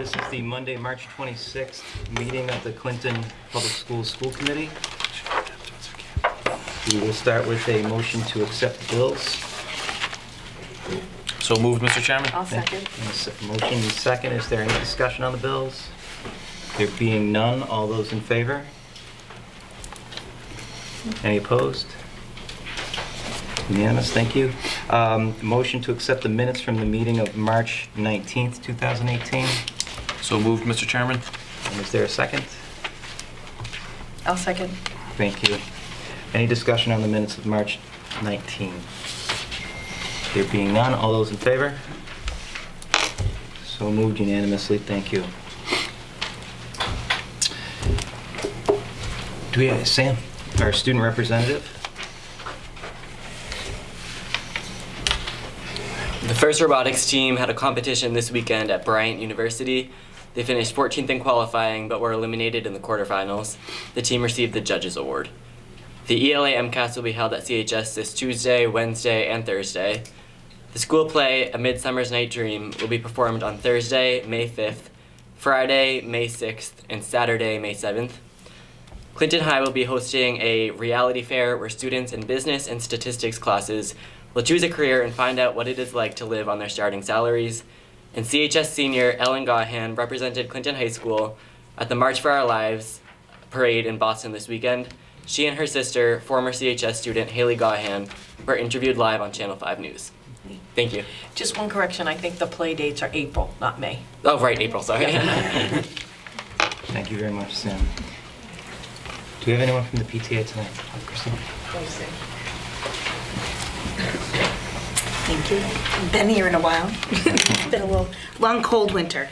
This is the Monday, March 26th meeting of the Clinton Public Schools School Committee. We will start with a motion to accept the bills. So moved, Mr. Chairman. I'll second. Motion and second. Is there any discussion on the bills? There being none, all those in favor? Any opposed? Unanimous, thank you. Motion to accept the minutes from the meeting of March 19th, 2018. So moved, Mr. Chairman. And is there a second? I'll second. Thank you. Any discussion on the minutes of March 19th? There being none, all those in favor? So moved unanimously, thank you. Do we have Sam, our student representative? The first robotics team had a competition this weekend at Bryant University. They finished 14th in qualifying, but were eliminated in the quarterfinals. The team received the Judges Award. The ELA MCAS will be held at CHS this Tuesday, Wednesday, and Thursday. The school play, A Midsummer's Night Dream, will be performed on Thursday, May 5th, Friday, May 6th, and Saturday, May 7th. Clinton High will be hosting a reality fair where students in business and statistics classes will choose a career and find out what it is like to live on their starting salaries. And CHS senior Ellen Gahan represented Clinton High School at the March for Our Lives parade in Boston this weekend. She and her sister, former CHS student Haley Gahan, were interviewed live on Channel 5 News. Thank you. Just one correction, I think the play dates are April, not May. Oh, right, April, sorry. Thank you very much, Sam. Do we have anyone from the PTA tonight? Christine? Thank you. Been here in a while. Been a little long, cold winter.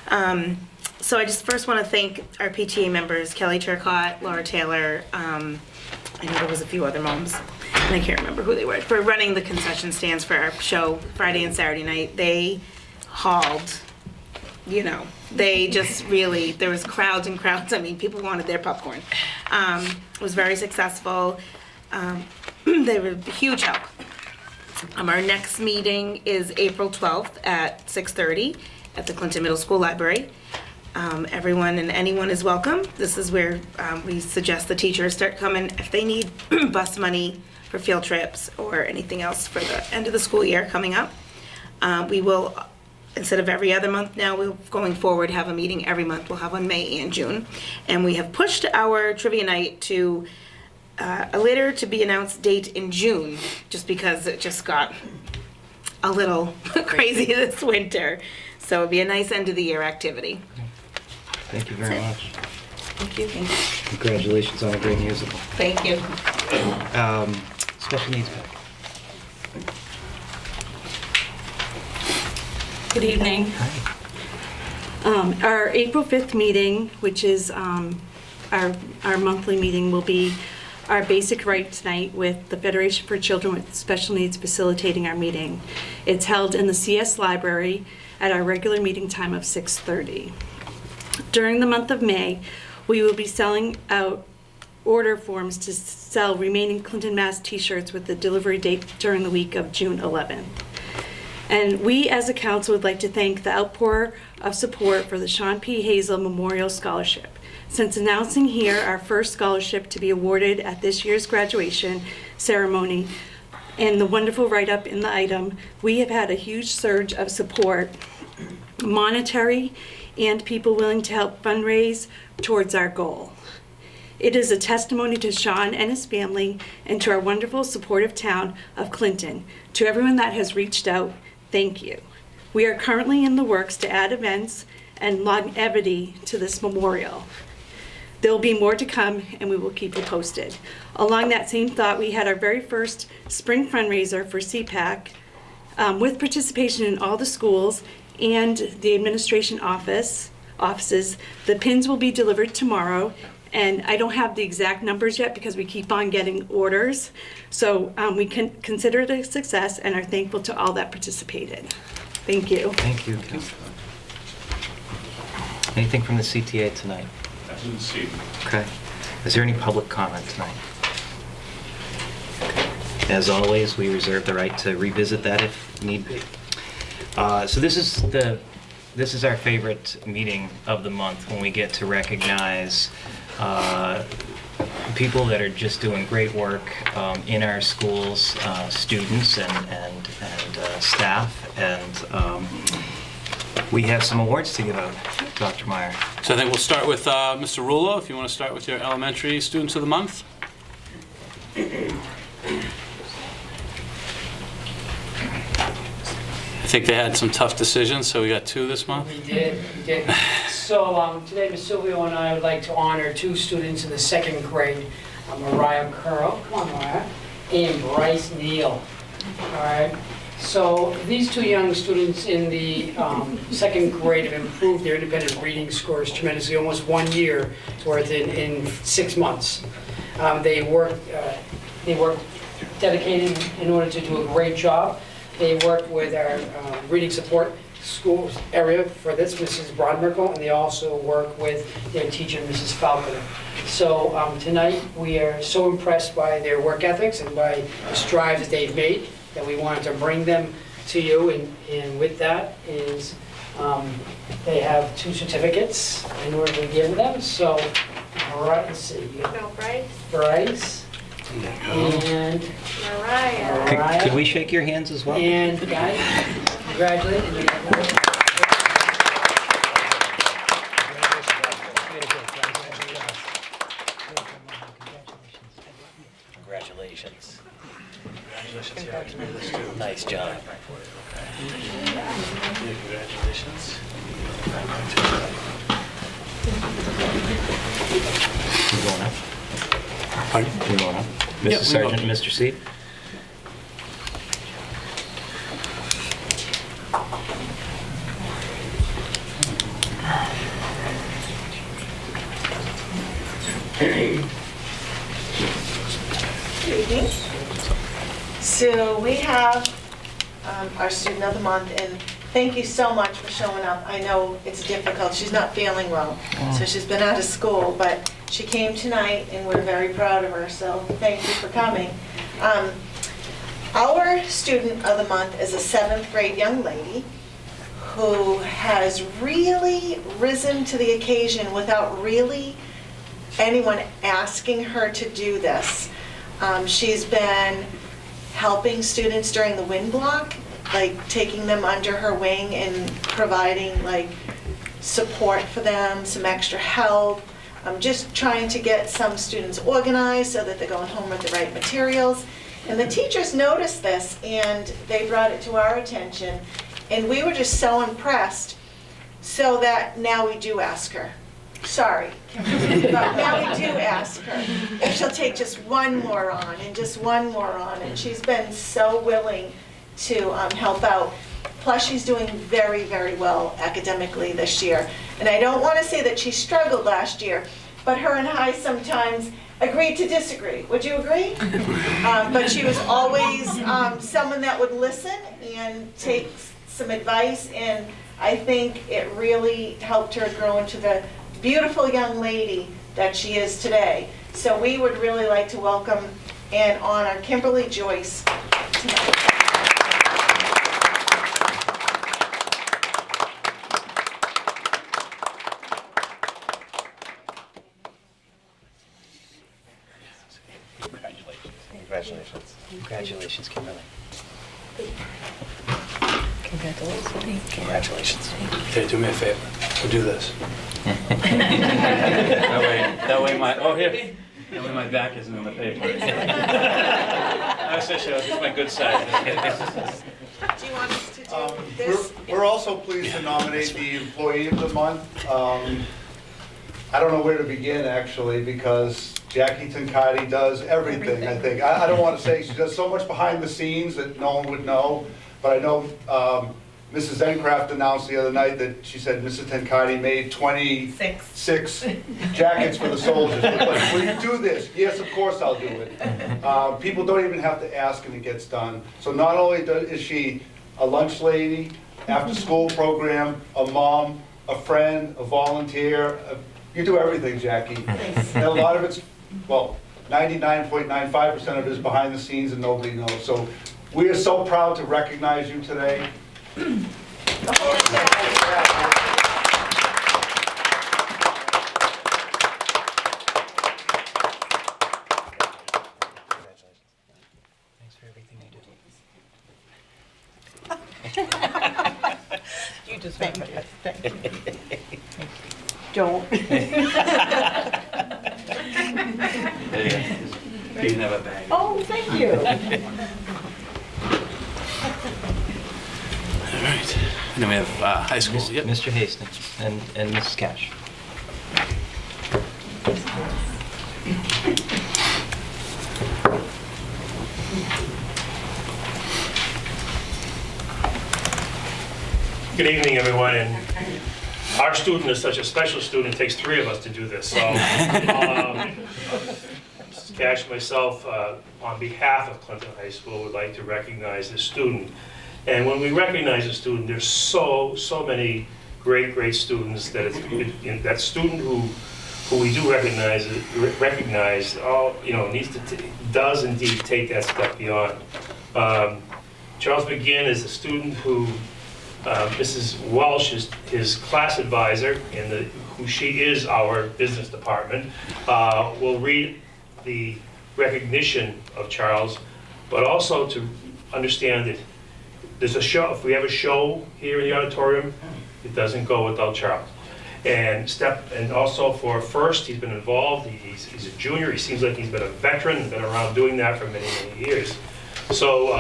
So I just first want to thank our PTA members, Kelly Turcott, Laura Taylor, I know there was a few other moms, and I can't remember who they were, for running the concession stands for our show Friday and Saturday night. They hauled, they just really, there was crowds and crowds. I mean, people wanted their popcorn. It was very successful. They were a huge help. Our next meeting is April 12th at 6:30 at the Clinton Middle School Library. Everyone and anyone is welcome. This is where we suggest the teachers start coming if they need bus money for field trips or anything else for the end of the school year coming up. We will, instead of every other month now, we'll going forward have a meeting every month. We'll have one May and June. And we have pushed our trivia night to a later to be announced date in June, just because it just got a little crazy this winter. So it'll be a nice end of the year activity. Thank you very much. Thank you. Thank you. Congratulations on a great musical. Thank you. Special needs. Good evening. Hi. Our April 5th meeting, which is our monthly meeting, will be our basic rights night with the Federation for Children with Special Needs facilitating our meeting. It's held in the CS Library at our regular meeting time of 6:30. During the month of May, we will be selling out order forms to sell remaining Clinton Mass t-shirts with the delivery date during the week of June 11th. And we as a council would like to thank the outpour of support for the Sean P. Hazel Memorial Scholarship. Since announcing here our first scholarship to be awarded at this year's graduation ceremony and the wonderful write-up in the item, we have had a huge surge of support, monetary and people willing to help fundraise towards our goal. It is a testimony to Sean and his family and to our wonderful supportive town of Clinton. To everyone that has reached out, thank you. We are currently in the works to add events and longevity to this memorial. There will be more to come and we will keep you posted. Along that same thought, we had our very first spring fundraiser for CPAC with participation in all the schools and the administration offices. The pins will be delivered tomorrow, and I don't have the exact numbers yet because we keep on getting orders. So we can consider it a success and are thankful to all that participated. Thank you. Thank you. Anything from the CTA tonight? I didn't see. Okay. Is there any public comment tonight? As always, we reserve the right to revisit that if need be. So this is the this is our favorite meeting of the month when we get to recognize people that are just doing great work in our schools, students and staff, and we have some awards to give out, Dr. Meyer. So I think we'll start with Mr. Rulo, if you want to start with your elementary students of the month. I think they had some tough decisions, so we got 2 this month. We did. So today, Ms. Silvio and I would like to honor 2 students in the 2nd grade, Mariah Curl, come on Mariah, and Bryce Neal. All right. So these 2 young students in the 2nd grade have improved their independent reading scores tremendously, almost 1 year worth in 6 months. They worked dedicated in order to do a great job. They work with our reading support school area for this, Mrs. Brodmerkel, and they also work with their teacher, Mrs. Falconer. So tonight, we are so impressed by their work ethics and by the strides that they've made that we wanted to bring them to you. And with that is, they have 2 certificates in order to give them. So, all right, let's see. Bryce. And Mariah. Could we shake your hands as well? And guys, congratulations. Congratulations. Nice job. Congratulations. You going up? Pardon? You going up? Yeah, Mr. we Sergeant, will. Mr. Seed? Good evening. So we have our student of the month, and thank you so much for showing up. I know it's difficult. She's not feeling well, so she's been out of school, but she came tonight, and we're very proud of her, so thank you for coming. Our student of the month is a 7th grade young lady who has really risen to the occasion without really anyone asking her to do this. She's been helping students during the wind block, like taking them under her wing and providing like support for them, some extra help. Just trying to get some students organized so that they're going home with the right materials. And the teachers noticed this and they brought it to our attention. And we were just so impressed, so that now we do ask her. Sorry. But now we do ask her if she'll take just one more on and just one more on. And she's been so willing to help out. Plus, she's doing very, very well academically this year. And I don't want to say that she struggled last year, but her and I sometimes agreed to disagree. Would you agree? But she was always someone that would listen and take some advice, and I think it really helped her grow into the beautiful young lady that she is today. So we would really like to welcome and honor Kimberly Joyce tonight. Congratulations. Congratulations, Kimberly. Congratulations. Okay, do me a favor. We'll do this. That way my, oh here. That way my back isn't in the paper. I was just showing, this is my good side. Do you want us to do this? We're also pleased to nominate the Employee of the Month. I don't know where to begin, actually, because Jackie Tincardi does everything, I think. I don't want to say, she does so much behind the scenes that no one would know, but I know Mrs. Zencraft announced the other night that she said Mrs. Tincardi made 26 jackets for the soldiers. Like, will you do this? Yes, of course I'll do it. People don't even have to ask and it gets done. So not only is she a lunch lady, after-school program, a mom, a friend, a volunteer, you do everything, Jackie. And a lot of it's, well, 99.95% of it is behind the scenes and nobody knows. So we are so proud to recognize you today. deserve it. Thank you. Don't. There you go. You can have a bag. Oh, thank you. All right. And then we have high school. Yep. Mr. Hastings and Mrs. Cash. Good evening, everyone. And our student is such a special student, it takes 3 of us to do this. So, Mrs. Cash and myself, on behalf of Clinton High School, would like to recognize this student. And when we recognize a student, there's so many great students that that student who we do recognize, does indeed take that step beyond. Charles McGinn is a student who Mrs. Welsh is his class advisor, who she is our business department. Will read the recognition of Charles, but also to understand that there's a show. If we have a show here in the auditorium, it doesn't go without Charles. And also for first, he's been involved. He's a junior. He seems like he's been a veteran, been around doing that for many years. So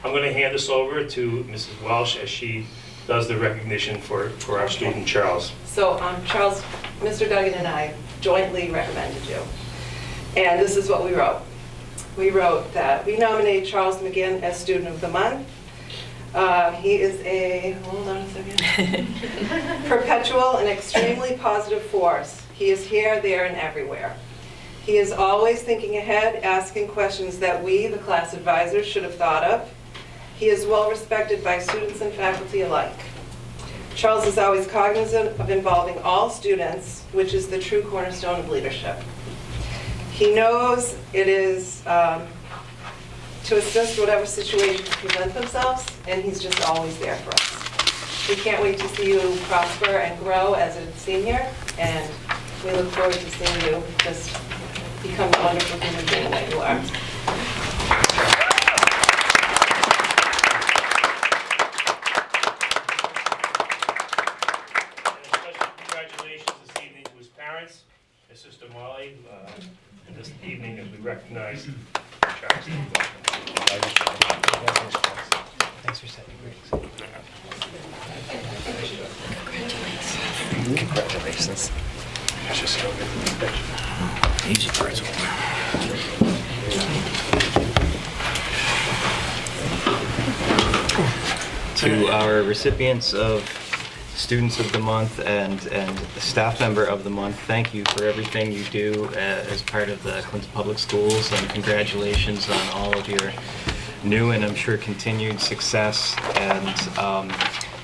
I'm going to hand this over to Mrs. Welsh as she does the recognition for our student Charles. So Charles, Mr. Duggan and I jointly recommended you. And this is what we wrote. We wrote that we nominate Charles McGinn as Student of the Month. He is hold on a second, perpetual and extremely positive force. He is here, there, and everywhere. He is always thinking ahead, asking questions that we, the class advisors, should have thought of. He is well respected by students and faculty alike. Charles is always cognizant of involving all students, which is the true cornerstone of leadership. He knows it is to assist whatever situations present themselves, and he's just always there for us. We can't wait to see you prosper and grow as a senior, and we look forward to seeing you just become the wonderful human being that you are. His sister Molly, and this evening as we recognize Charles. Thanks for setting greetings. Congratulations. Easy pretzel. To our recipients of Students of the Month and Staff Member of the Month, thank you for everything you do as part of the Clinton Public Schools, and congratulations on all of your new and I'm sure continued success. And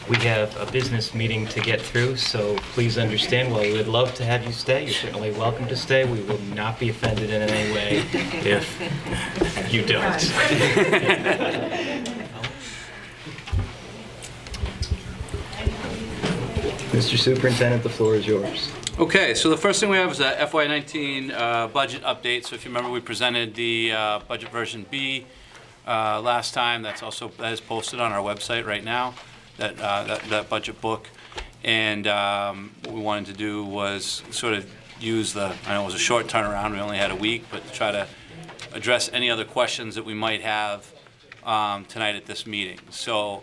we have a business meeting to get through, so please understand, while we would love to have you stay, you're certainly welcome to stay. We will not be offended in any way if you don't. Mr. Superintendent, the floor is yours. Okay, so the first thing we have is a FY19 budget update. So if you remember, we presented the budget version B last time. That is posted on our website right now, that budget book. And what we wanted to do was sort of use I know it was a short turnaround, we only had a week, but to try to address any other questions that we might have tonight at this meeting. So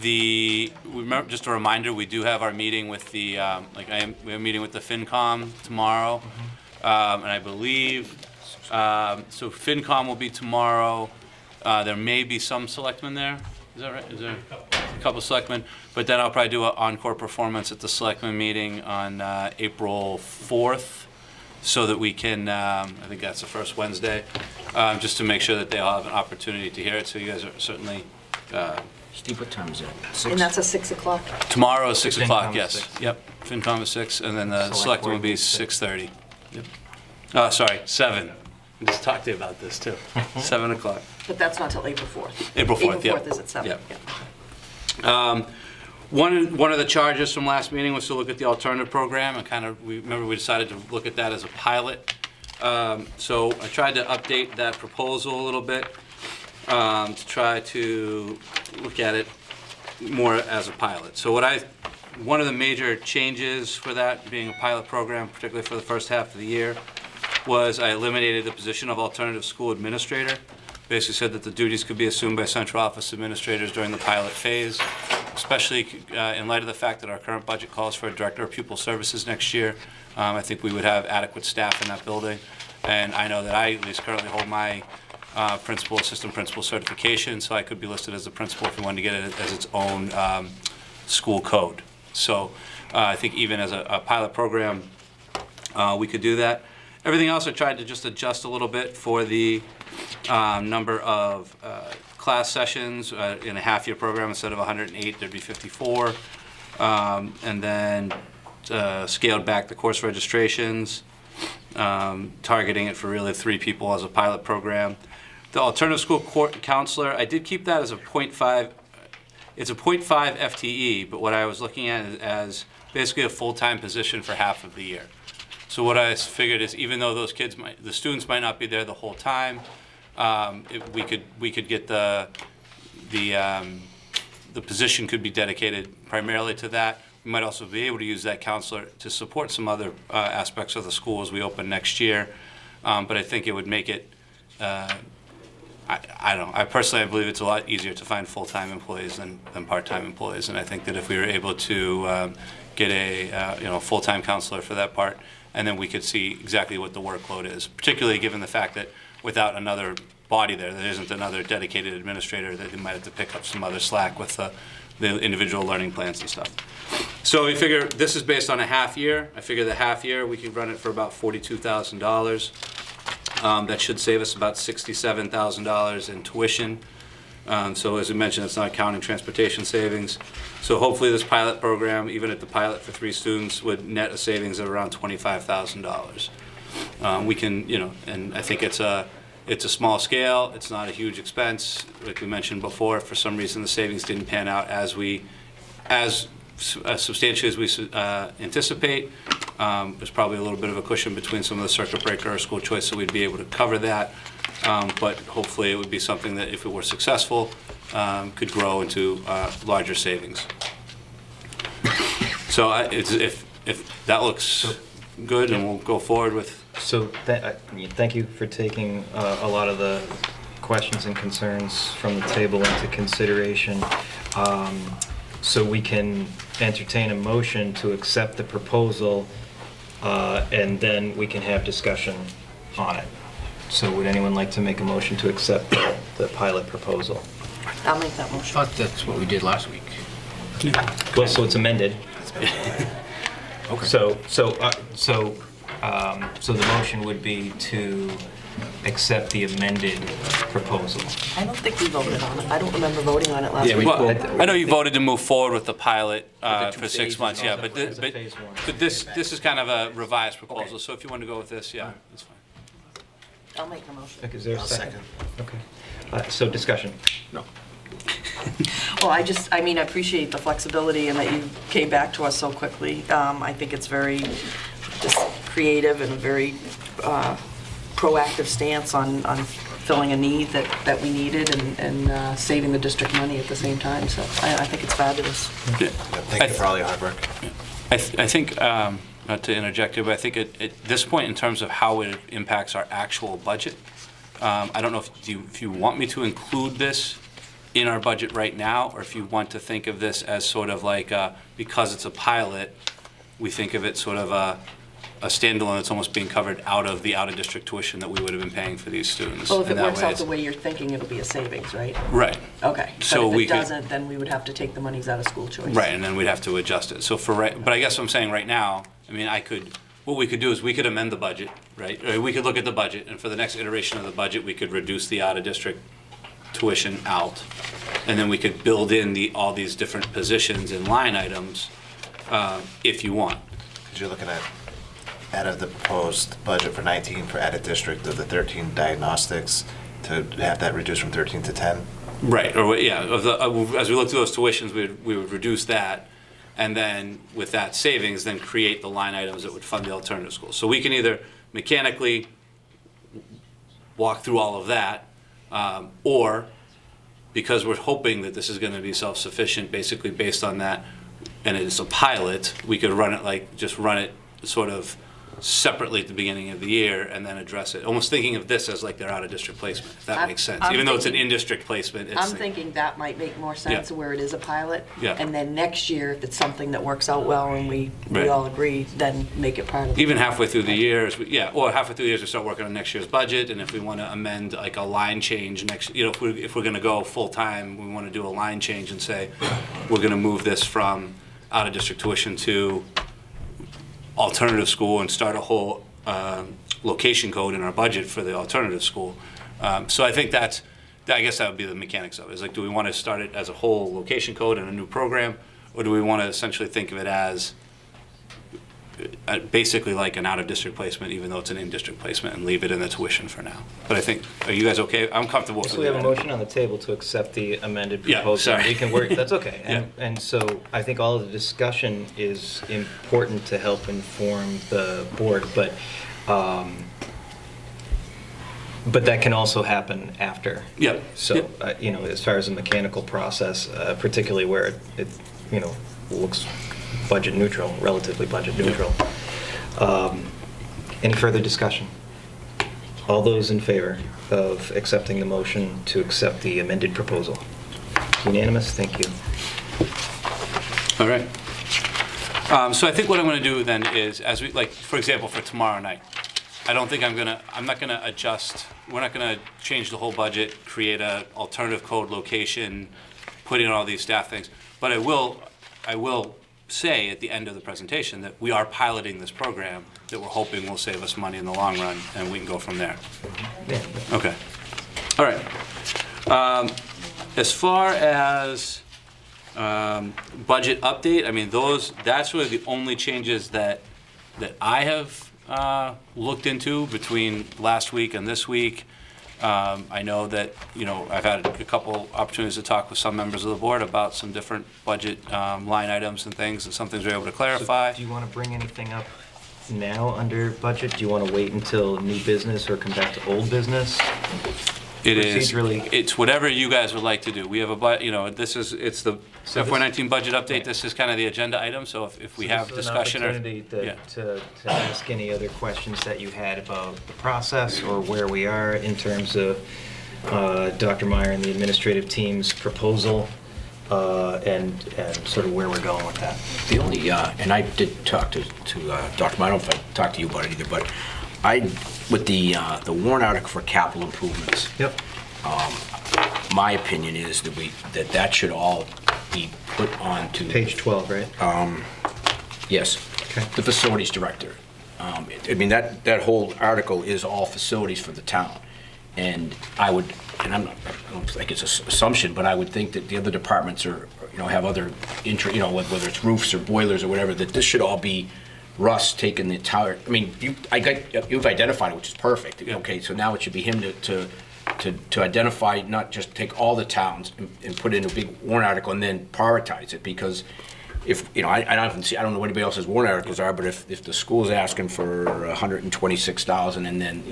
remember, just a reminder, we do have our meeting with we have a meeting with the FinCom tomorrow, and I believe, so FinCom will be tomorrow. There may be some selectmen there, is that right? Is there a couple of selectmen? But then I'll probably do an encore performance at the selectmen meeting on April 4th, so that we can, I think that's the first Wednesday, just to make sure that they all have an opportunity to hear it, so you guys are certainly, Steve, what time is it? And that's a 6 o'clock. tomorrow is 6 o'clock, FinCom is yes. 6. Yep, FinCom is 6, and then the Select select board will be is 6. 6:30. Yep. Sorry, 7. I just talked to you about this, too. 7 o'clock. But that's not till April 4th. April 4th, yep. April 4th is at 7. Yep. One of the charges from last meeting was to look at the alternative program, and we decided to look at that as a pilot. So I tried to update that proposal a little bit to try to look at it more as a pilot. So what I One of the major changes for that, being a pilot program, particularly for the first half of the year, was I eliminated the position of alternative school administrator. Basically said that the duties could be assumed by central office administrators during the pilot phase, especially in light of the fact that our current budget calls for a director of pupil services next year. I think we would have adequate staff in that building. And I know that I at least currently hold my principal, assistant principal certification, so I could be listed as a principal if we wanted to get it as its own school code. So I think even as a pilot program, we could do that. Everything else I tried to just adjust a little bit for the number of class sessions in a half-year program. Instead of 108, there'd be 54. And then scaled back the course registrations, targeting it for really 3 people as a pilot program. The alternative school counselor, I did keep that as a 0.5. It's a 0.5 FTE, but what I was looking at is as basically a full-time position for half of the year. So what I figured is, even though those kids the students might not be there the whole time, we could get the position could be dedicated primarily to that. We might also be able to use that counselor to support some other aspects of the school as we open next year. But I think it would make it, I don't know, I personally believe it's a lot easier to find full-time employees than part-time employees. And I think that if we were able to get a full-time counselor for that part, and then we could see exactly what the workload is, particularly given the fact that without another body there isn't another dedicated administrator, that they might have to pick up some other slack with the individual learning plans and stuff. So we figure this is based on a half year. I figure the half year we could run it for about $42,000. That should save us about $67,000 in tuition. So as we mentioned, it's not counting transportation savings. So hopefully this pilot program, even at the pilot for 3 students, would net a savings of around $25,000. We can, and I think it's a small scale. It's not a huge expense. Like we mentioned before, if for some reason the savings didn't pan out as substantially as we anticipate. There's probably a little bit of a cushion between some of the circuit breaker or school choice, so we'd be able to cover that. But hopefully it would be something that, if it were successful, could grow into larger savings. So if that looks good, and we'll go forward with. So thank you for taking a lot of the questions and concerns from the table into consideration. So we can entertain a motion to accept the proposal, and then we can have discussion on it. So would anyone like to make a motion to accept the pilot proposal? I'll make that I motion. thought that's what we did last week. Well, so it's amended. Okay. So the motion would be to accept the amended proposal. I don't think we voted on it. I don't remember voting on it last Yeah, week. Well, I know you voted to move forward with the pilot the 2 for 6 phases months, yeah, but As a phase one. this is kind of a revised proposal. So if you want to go with this, yeah, that's fine. I'll make the motion. Is there a second? Okay. So discussion. No. Well, I appreciate the flexibility and that you came back to us so quickly. I think it's very just creative and a very proactive stance on filling a need that we needed and saving the district money at the same time. So I think it's fabulous. Thank you for all your hard work. I think, not to interject here, but I think at this point, in terms of how it impacts our actual budget, I don't know if you want me to include this in our budget right now, or if you want to think of this as sort of like, because it's a pilot, we think of it sort of a standalone that's almost being covered out of the out-of-district tuition that we would have been paying for these students. Well, if it And that works way out it's- the way you're thinking, it'll be a savings, right? Right. Okay. So But we if could- it doesn't, then we would have to take the monies out of school choice. Right, and then we'd have to adjust it. So but I guess what I'm saying right now, I mean, what we could do is we could amend the budget, right? Or we could look at the budget, and for the next iteration of the budget, we could reduce the out-of-district tuition out. And then we could build in all these different positions and line items, if you want. Because you're looking at, out of the proposed budget for 19 for added district of the 13 diagnostics, to have that reduced from 13 to 10? Right, or yeah, as we look through those tuitions, we would reduce that, and then with that savings, then create the line items that would fund the alternative schools. So we can either mechanically walk through all of that, or because we're hoping that this is going to be self-sufficient, basically based on that, and it's a pilot, we could run it just run it sort of separately at the beginning of the year and then address it. Almost thinking of this as like their out-of-district placement, if that I'm- makes sense. I'm Even though it's an thinking- in-district placement, it's. I'm thinking that might make more sense Yeah. where it is a pilot. Yeah. And then next year, if it's something that works out well and we Right. all agree, then make it part of. Even halfway through the year, or halfway through the year, we start working on next year's budget, and if we want to amend like a line change next, if we're going to go full-time, we want to do a line change and say, we're going to move this from out-of-district tuition to alternative school and start a whole location code in our budget for the alternative school. So I think I guess that would be the mechanics of it. Is like, do we want to start it as a whole location code and a new program, or do we want to essentially think of it as basically like an out-of-district placement, even though it's an in-district placement, and leave it in the tuition for now? But I think, are you guys okay? I'm comfortable with So we have a that. motion on the table to accept the amended Yeah, proposal. sorry. We can work, that's okay. Yeah. And so I think all of the discussion is important to help inform the board, but that can also happen after. Yeah. So, as far as the mechanical process, particularly where it looks budget neutral, relatively budget neutral. Any further discussion? All those in favor of accepting the motion to accept the amended proposal? Unanimous? Thank you. All right. So I think what I'm going to do then is, for example, for tomorrow night, I don't think we're not going to change the whole budget, create a alternative code location, put in all these staff things, but I will say at the end of the presentation that we are piloting this program that we're hoping will save us money in the long run, and we can go from there. Okay. All right. As far as budget update, I mean, that's really the only changes that I have looked into between last week and this week. I know that, I've had a couple opportunities to talk with some members of the board about some different budget line items and things, and some things we're able to clarify. So do you want to bring anything up now under budget? Do you want to wait until new business or come back to old business? Procedurally. It's whatever you guys would like to do. We have it's the FY19 budget update. This is kind of the agenda item, so if we have discussion or. This is an opportunity to ask any other questions that you had about the process or where we are in terms of Dr. Meyer and the administrative team's proposal and sort of where we're going with that. The only, and I did talk to Dr. Meyer, I don't know if I talked to you about it either, but with the warrant article for capital improvements. Yep. My opinion is that should all be put onto. Page 12, right? Yes. Okay. The facilities director. I mean, that whole article is all facilities for the town. And I don't think it's an assumption, but I would think that the other departments have other whether it's roofs or boilers or whatever, that this should all be Russ taking the entire, I mean, you've identified it, which is perfect. Okay, so now it should be him to identify, not just take all the towns and put in a big warrant article and then prioritize it, because if, I don't know what anybody else's warrant articles are, but if the school's asking for $126,000 and then,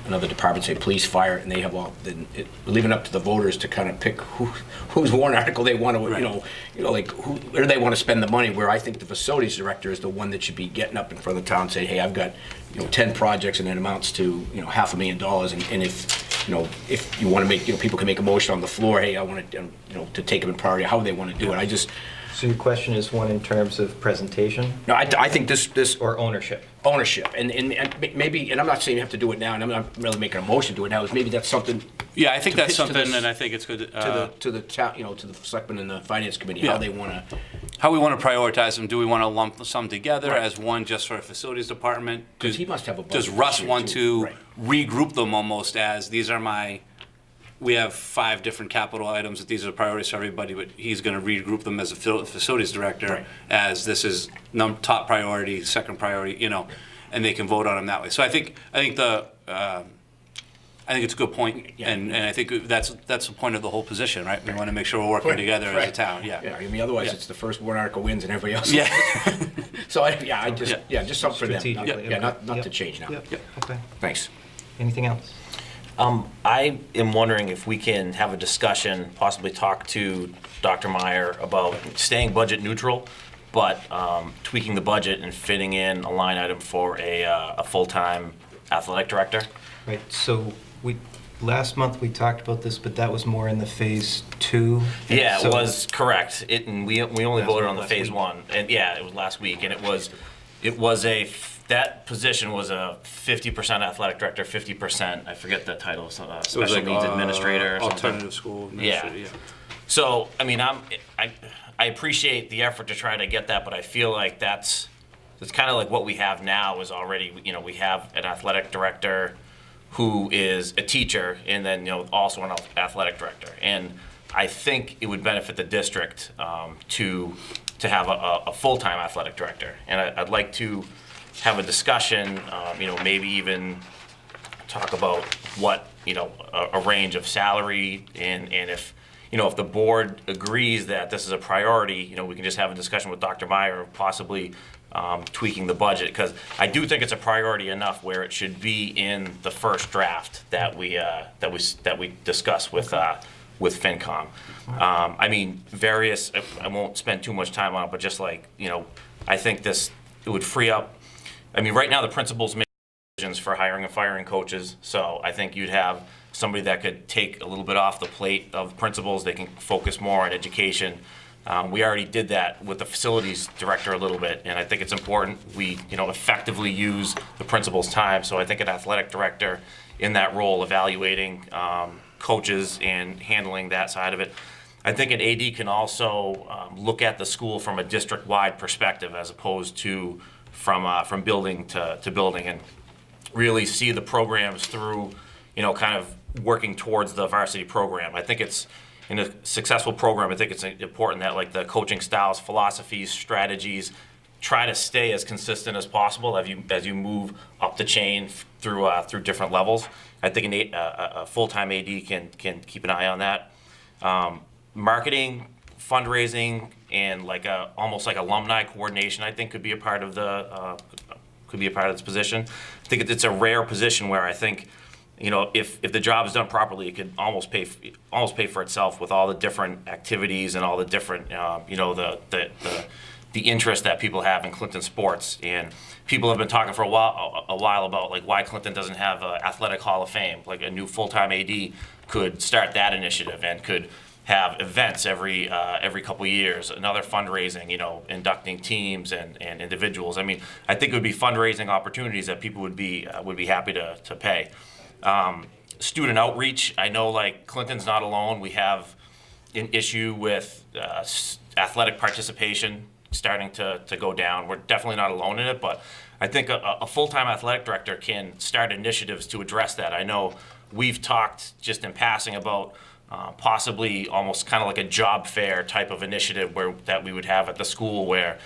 another department say police, fire, and they have all, then leaving it up to the voters to kind of pick whose warrant article they want to, where do they want to spend the money, where I think the facilities director is the one that should be getting up in front of the town and say, hey, I've got, 10 projects and it amounts to, $500,000, and if you want to make, people can make a motion on the floor, hey, I want to take them in priority, how they want to do it. So your question is one in terms of presentation? No, I think this or ownership. Ownership, and maybe, and I'm not saying you have to do it now, and I'm not really making a motion to do it now. Is maybe that's something. Yeah, I think that's something, and I think it's good to the town, to the selectmen and the finance committee, how they want to. How we want to prioritize them. Do we want to lump some together as one just for a facilities department? Because he must have a budget. Does Russ this year, want too. to regroup them almost as these are we have 5 different capital items that these are priorities for everybody, but he's going to regroup them as a facilities director as this is top priority, second priority, and they can vote on them that way. So I think it's a good point, and I think that's the point of the whole position, right? We want to make sure we're working together as a town. Yeah. I mean, otherwise it's the first warrant article wins and everybody else. Yeah. So just something for them. Strategically, Not to change now. Yep. Okay. Thanks. Anything else? I am wondering if we can have a discussion, possibly talk to Dr. Meyer about staying budget neutral, but tweaking the budget and fitting in a line item for a full-time athletic director. Right, so last month we talked about this, but that was more in the phase 2. Yeah, So- it was correct. And we only Last voted week, on the last phase week. 1. And yeah, it was last week. And that position was a 50% athletic director, 50%, I forget the title, special needs administrator or something. Alternative school administrator, yeah. So, I mean, I appreciate the effort to try to get that, but I feel like it's kind of like what we have now is already, we have an athletic director who is a teacher and then, also an athletic director. And I think it would benefit the district to have a full-time athletic director. And I'd like to have a discussion, maybe even talk about what, a range of salary and if, if the board agrees that this is a priority, we can just have a discussion with Dr. Meyer of possibly tweaking the budget, because I do think it's a priority enough where it should be in the first draft that we discuss with FinCom. I mean, I won't spend too much time on it, but just like, I think it would free up. I mean, right now the principals make decisions for hiring and firing coaches, so I think you'd have somebody that could take a little bit off the plate of principals. They can focus more on education. We already did that with the facilities director a little bit, and I think it's important we, effectively use the principal's time. So I think an athletic director in that role, evaluating coaches and handling that side of it. I think an AD can also look at the school from a district-wide perspective as opposed to from building to building, and really see the programs through, kind of working towards the varsity program. I think it's, in a successful program, I think it's important that like the coaching styles, philosophies, strategies, try to stay as consistent as possible as you move up the chain through different levels. I think a full-time AD can keep an eye on that. Marketing, fundraising, and almost like alumni coordination, I think could be a part of this position. I think it's a rare position where I think, if the job is done properly, it could almost pay for itself with all the different activities and all the different, the interest that people have in Clinton sports. And people have been talking for a while about like why Clinton doesn't have an athletic hall of fame. Like a new full-time AD could start that initiative and could have events every couple of years, another fundraising, inducting teams and individuals. I mean, I think it would be fundraising opportunities that people would be happy to pay. Student outreach, I know like Clinton's not alone. We have an issue with athletic participation starting to go down. We're definitely not alone in it, but I think a full-time athletic director can start initiatives to address that. I know we've talked just in passing about possibly almost kind of like a job fair type of initiative that we would have at the school where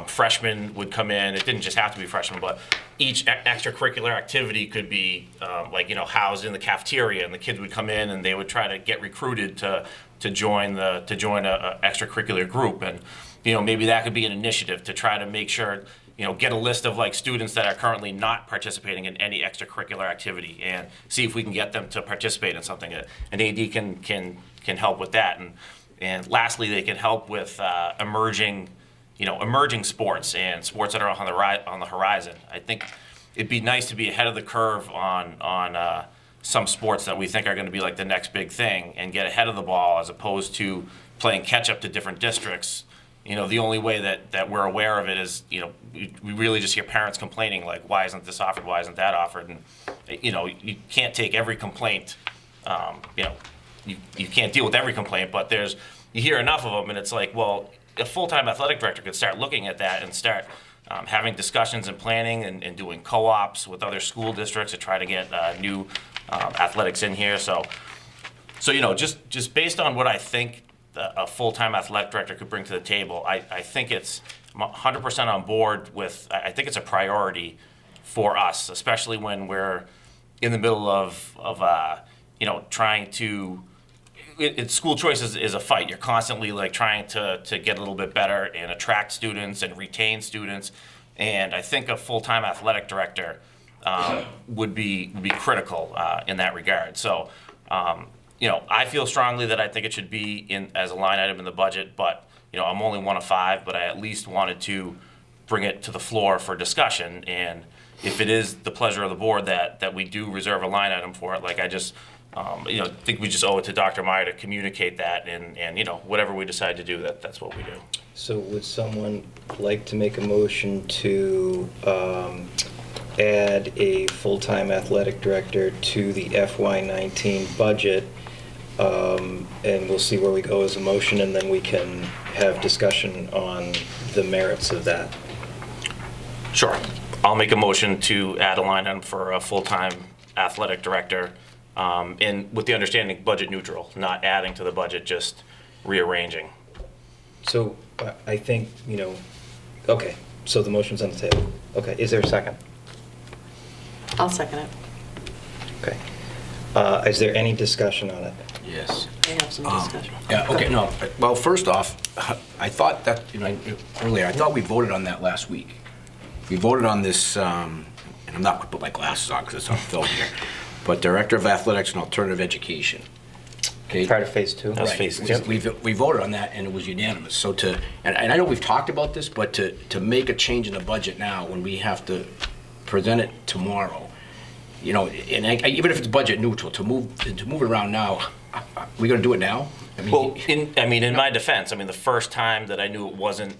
freshmen would come in. It didn't just have to be freshmen, but each extracurricular activity could be housed in the cafeteria, and the kids would come in and they would try to get recruited to join a extracurricular group. And maybe that could be an initiative to try to make sure, get a list of like students that are currently not participating in any extracurricular activity and see if we can get them to participate in something. An AD can help with that. And lastly, they can help with emerging sports and sports that are on the horizon. I think it'd be nice to be ahead of the curve on some sports that we think are going to be like the next big thing and get ahead of the ball as opposed to playing catch up to different districts. The only way that we're aware of it is, we really just hear parents complaining, like, why isn't this offered, why isn't that offered? And, you can't take every complaint, you can't deal with every complaint, but you hear enough of them, and it's like, well, a full-time athletic director could start looking at that and start having discussions and planning and doing co-ops with other school districts to try to get new athletics in here. So just based on what I think a full-time athletic director could bring to the table, I think it's 100% on board with. I think it's a priority for us, especially when we're in the middle of trying to. School choice is a fight. You're constantly like trying to get a little bit better and attract students and retain students, and I think a full-time athletic director would be critical in that regard. So. I feel strongly that I think it should be in as a line item in the budget, but I'm only one of 5, but I at least wanted to bring it to the floor for discussion. And if it is the pleasure of the board that we do reserve a line item for it, like I just, think we just owe it to Dr. Meyer to communicate that, and whatever we decide to do, that's what we do. So would someone like to make a motion to add a full-time athletic director to the FY19 budget? And we'll see where we go as a motion, and then we can have discussion on the merits of that. Sure. I'll make a motion to add a line item for a full-time athletic director, and with the understanding budget neutral, not adding to the budget, just rearranging. So I think, okay, so the motion's on the table. Okay, is there a second? I'll second it. Okay. Is there any discussion on it? Yes. I have some discussion. Yeah, okay, no, well, first off, I thought that, earlier, I thought we voted on that last week. We voted on this, and I'm not gonna put my glasses on because it's on film here, but Director of Athletics and Alternative Education. Okay. Prior to phase 2? That's Right. phase 2. We voted on that and it was unanimous. So and I know we've talked about this, but to make a change in the budget now when we have to present it tomorrow, and even if it's budget neutral, to move it around now, we gonna do it now? Well, in my defense, the first time that I knew it wasn't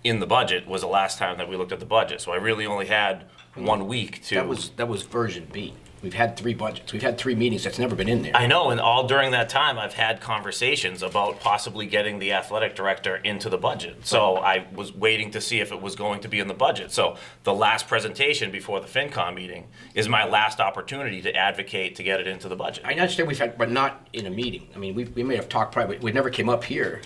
in the budget was the last time that we looked at the budget. So I really only had 1 week to. That was version B. We've had 3 budgets. We've had 3 meetings. That's never been in there. I know, and all during that time, I've had conversations about possibly getting the athletic director into the budget. So I was waiting to see if it was going to be in the budget. So the last presentation before the FinCom meeting is my last opportunity to advocate to get it into the budget. I understand we've had, but not in a meeting. We may have talked privately, but we never came up here.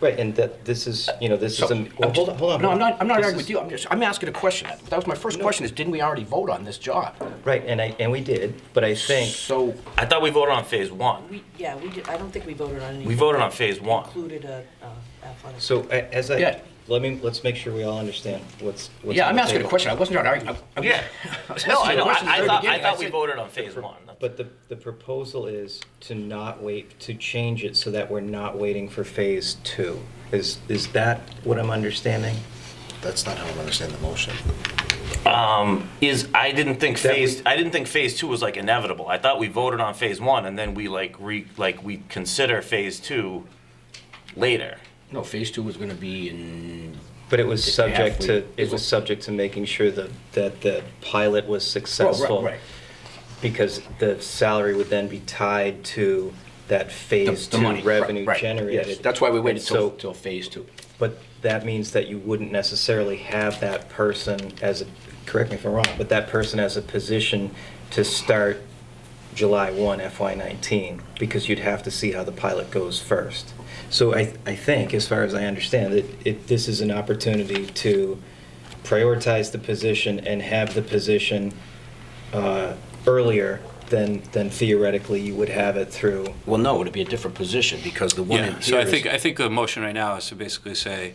Right, and that this is, this is a, well, hold on. No, I'm not This arguing is- with you. I'm asking a question. That was my first question is, didn't we already vote on this job? Right, and we did, but I think, So, I thought we voted on phase 1. Yeah, we did, I don't think we voted on any. We voted on phase 1. Included a athletic. so as I, Yeah. let's make sure we all understand what's yeah, on I'm the asking a table. question. I wasn't arguing. Yeah. No, I know. I thought we voted on phase 1. But the proposal is to not wait, to change it so that we're not waiting for phase 2. Is that what I'm understanding? That's not how I understand the motion. I didn't think phase 2 was like inevitable. I thought we voted on phase 1 and then we we consider phase 2 later. No, phase 2 was going to be in. But it was subject halfway- to, it was subject to making sure that the pilot was successful. Right. Because the salary would then be tied to that phase The 2 money, revenue right. generated. Yes, that's why we waited And so- till phase 2. But that means that you wouldn't necessarily have that person correct me if I'm wrong, but that person as a position to start July 1 FY19, because you'd have to see how the pilot goes first. So I think, as far as I understand it, this is an opportunity to prioritize the position and have the position earlier than theoretically you would have it through. Well, no, it'd be a different position because the one in Yeah, here so is. I think the motion right now is to basically say,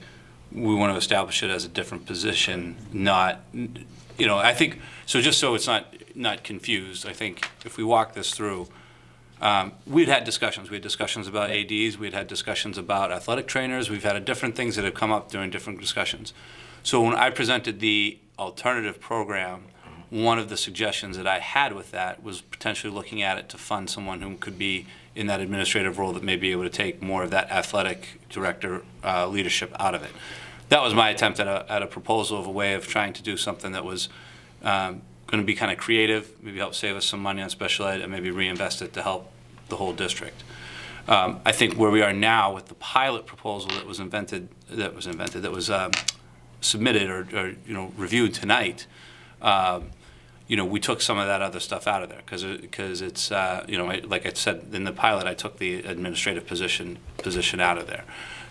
we want to establish it as a different position, not, I think, so just so it's not confused, I think if we walk this through, we'd had discussions. We had discussions about ADs, we'd had discussions about athletic trainers, we've had different things that have come up during different discussions. So when I presented the alternative program, one of the suggestions that I had with that was potentially looking at it to fund someone who could be in that administrative role that may be able to take more of that athletic director leadership out of it. That was my attempt at a proposal of a way of trying to do something that was going to be kind of creative, maybe help save us some money on special ed, and maybe reinvest it to help the whole district. I think where we are now with the pilot proposal that was submitted or reviewed tonight, we took some of that other stuff out of there because it's like I said in the pilot, I took the administrative position out of there.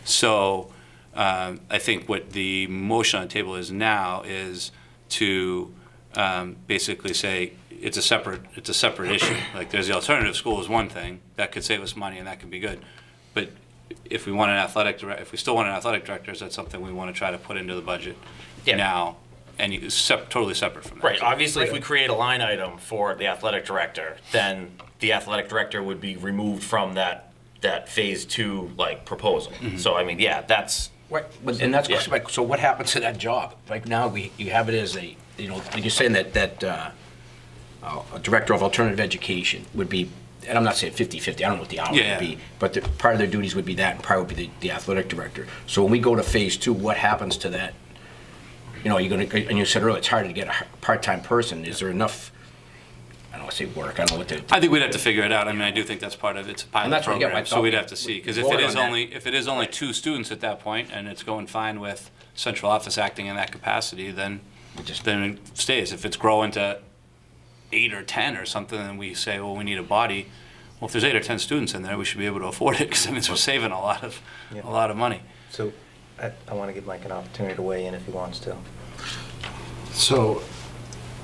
So I think what the motion on the table is now is to basically say it's a separate issue. Like there's the alternative school is one thing that could save us money and that could be good, but if we want if we still want an athletic director, is that something we want to try to put into the budget now? And totally separate from that. Right, obviously, if we create a line item for the athletic director, then the athletic director would be removed from that that phase 2 like proposal. So I mean, yeah, that's Right, and that's, Yeah. like, so what happens to that job? Like now, you have it as a, like you're saying that a director of alternative education would be, and I'm not saying 50/50, I don't know what the hours Yeah. would be, but part of their duties would be that, and part would be the athletic director. So when we go to phase 2, what happens to that? You're gonna, and you said earlier, it's hard to get a part-time person. Is there enough, I don't want to say work, I don't know what to. I think we'd have to figure it out. I mean, I do think that's part of it's a And pilot that's what, yeah, I program, so thought we'd we- have to see. Because we if it voted is on that. only 2 students at that point, and it's going fine with central office acting in that capacity, then it stays. If it's growing to 8 or 10 or something, and we say, well, we need a body. Well, if there's 8 or 10 students in there, we should be able to afford it because that means we're saving a lot of money. So I want to give Mike an opportunity to weigh in if he wants to. So,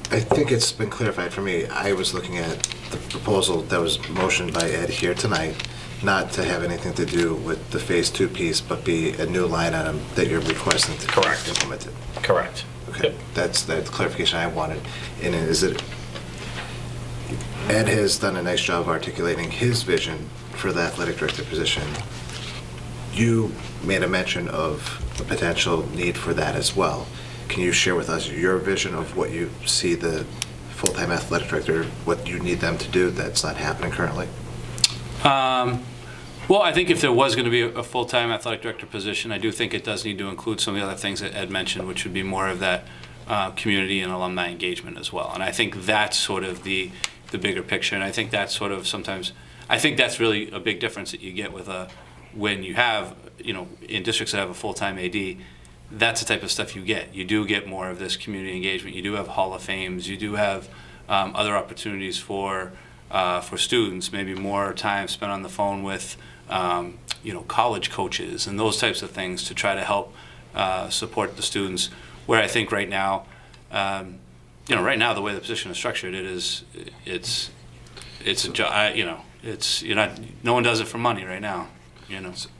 I think it's been clarified for me. I was looking at the proposal that was motioned by Ed here tonight, not to have anything to do with the phase 2 piece, but be a new line item that you're requesting to Correct. implement it. correct. Okay, that's the clarification I wanted. And is it, Ed has done a nice job of articulating his vision for the athletic director position. You made a mention of the potential need for that as well. Can you share with us your vision of what you see the full-time athletic director, what you need them to do that's not happening currently? Well, I think if there was going to be a full-time athletic director position, I do think it does need to include some of the other things that Ed mentioned, which would be more of that community and alumni engagement as well. And I think that's sort of the bigger picture. And I think that's sort of sometimes, I think that's really a big difference that you get with when you have, in districts that have a full-time AD, that's the type of stuff you get. You do get more of this community engagement. You do have Hall of Fames. You do have other opportunities for students, maybe more time spent on the phone with college coaches and those types of things to try to help support the students. Where I think right now, right now the way the position is structured, it's a job. No one does it for money right now.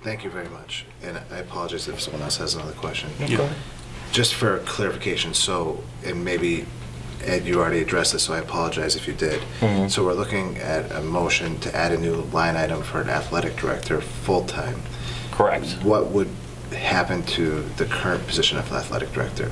Thank you very much. And I apologize if someone else has another question. Yeah. Go ahead. Just for clarification, and maybe Ed, you already addressed this, so I apologize if you did. Mhm. So we're looking at a motion to add a new line item for an athletic director full-time. Correct. What would happen to the current position of athletic director?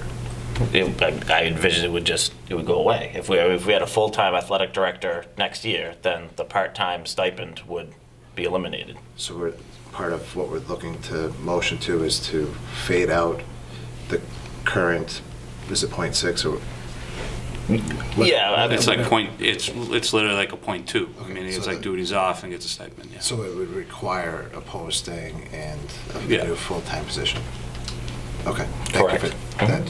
I envision it would go away. If we had a full-time athletic director next year, then the part-time stipend would be eliminated. So part of what we're looking to motion to is to fade out the current, is it 0.6 or? Yeah, It's like it's literally like a 0.2. I mean, it's like duties off and gets a stipend, yeah. So it would require a posting and a Yeah. new full-time position? Okay. Thank you for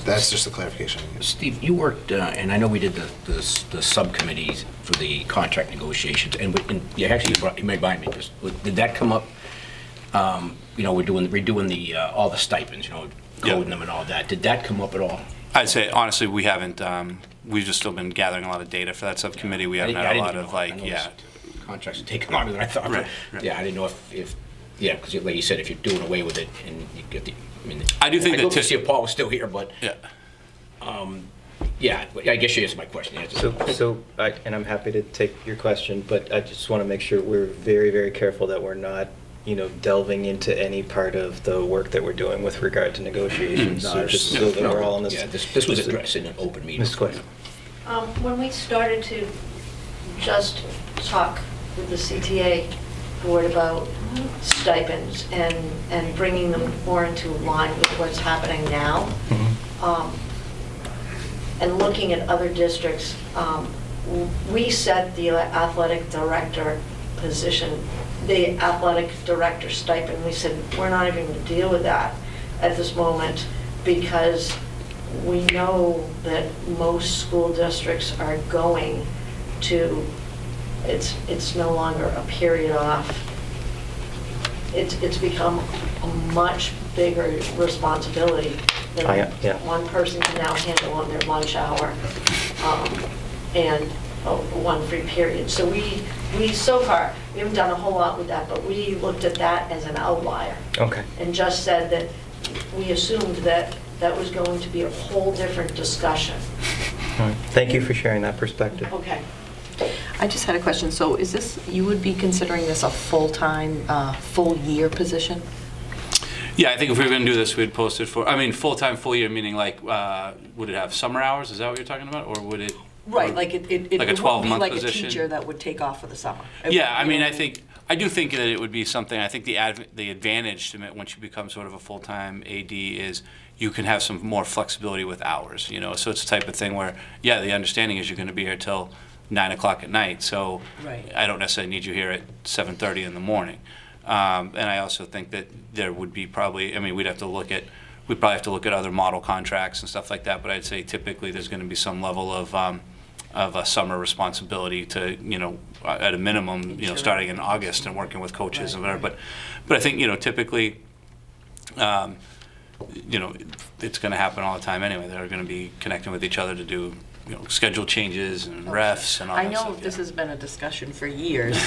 that's just a clarification. Steve, you worked, and I know we did the subcommittees for the contract negotiations, and you actually you may remind me, did that come up? We're redoing all the stipends, coding them and all that. Did that come up at all? I'd say, honestly, we haven't, we've just still been gathering a lot of data for that subcommittee. We haven't had a lot of, Contracts take longer than I thought. Right. Yeah, I didn't know if because like you said, if you're doing away with it and you get I do think I'd that love to see if Paul was still here, but yeah. I guess you answered my question. And I'm happy to take your question, but I just want to make sure we're very, very careful that we're not, delving into any part of the work that we're doing with regard to negotiations. So just so that we're all on this. Yeah, this was addressed in an open meeting. Ms. Quinn. When we started to just talk with the CTA board about stipends and bringing them more into line with what's happening now, and looking at other districts, we set the athletic director position, the athletic director stipend. We said, we're not even going to deal with that at this moment because we know that most school districts are going to, it's no longer a period off. It's become a much bigger responsibility than one person can now handle on their lunch hour and one free period. So we so far, we haven't done a whole lot with that, but we looked at that as an outlier. Okay. And just said that we assumed that that was going to be a whole different discussion. All right. Thank you for sharing that perspective. Okay. I just had a question. So is this, you would be considering this a full-time, full-year position? Yeah, I think if we were going to do this, we'd post it for, I mean, full-time, full year, meaning like, would it have summer hours? Is that what you're talking about? Or would it? Right, like it Like a wouldn't be 12-month like a position? teacher that would take off for the summer. It Yeah, would I be mean, only- I do think that it would be something, I think the advantage to it once you become sort of a full-time AD is you can have some more flexibility with hours, you know? So it's the type of thing where, yeah, the understanding is you're going to be here till 9 o'clock at night, so Right. I don't necessarily need you here at 7:30 in the morning. And I also think that there would be probably, I mean, we'd probably have to look at other model contracts and stuff like that, but I'd say typically there's going to be some level of a summer responsibility to, you know, at a minimum, you know, starting in August and working with coaches and whatever. But I think, you know, typically, you know, it's going to happen all the time anyway. They're going to be connecting with each other to do, you know, schedule changes and refs and all I that know stuff. this has been a discussion for years,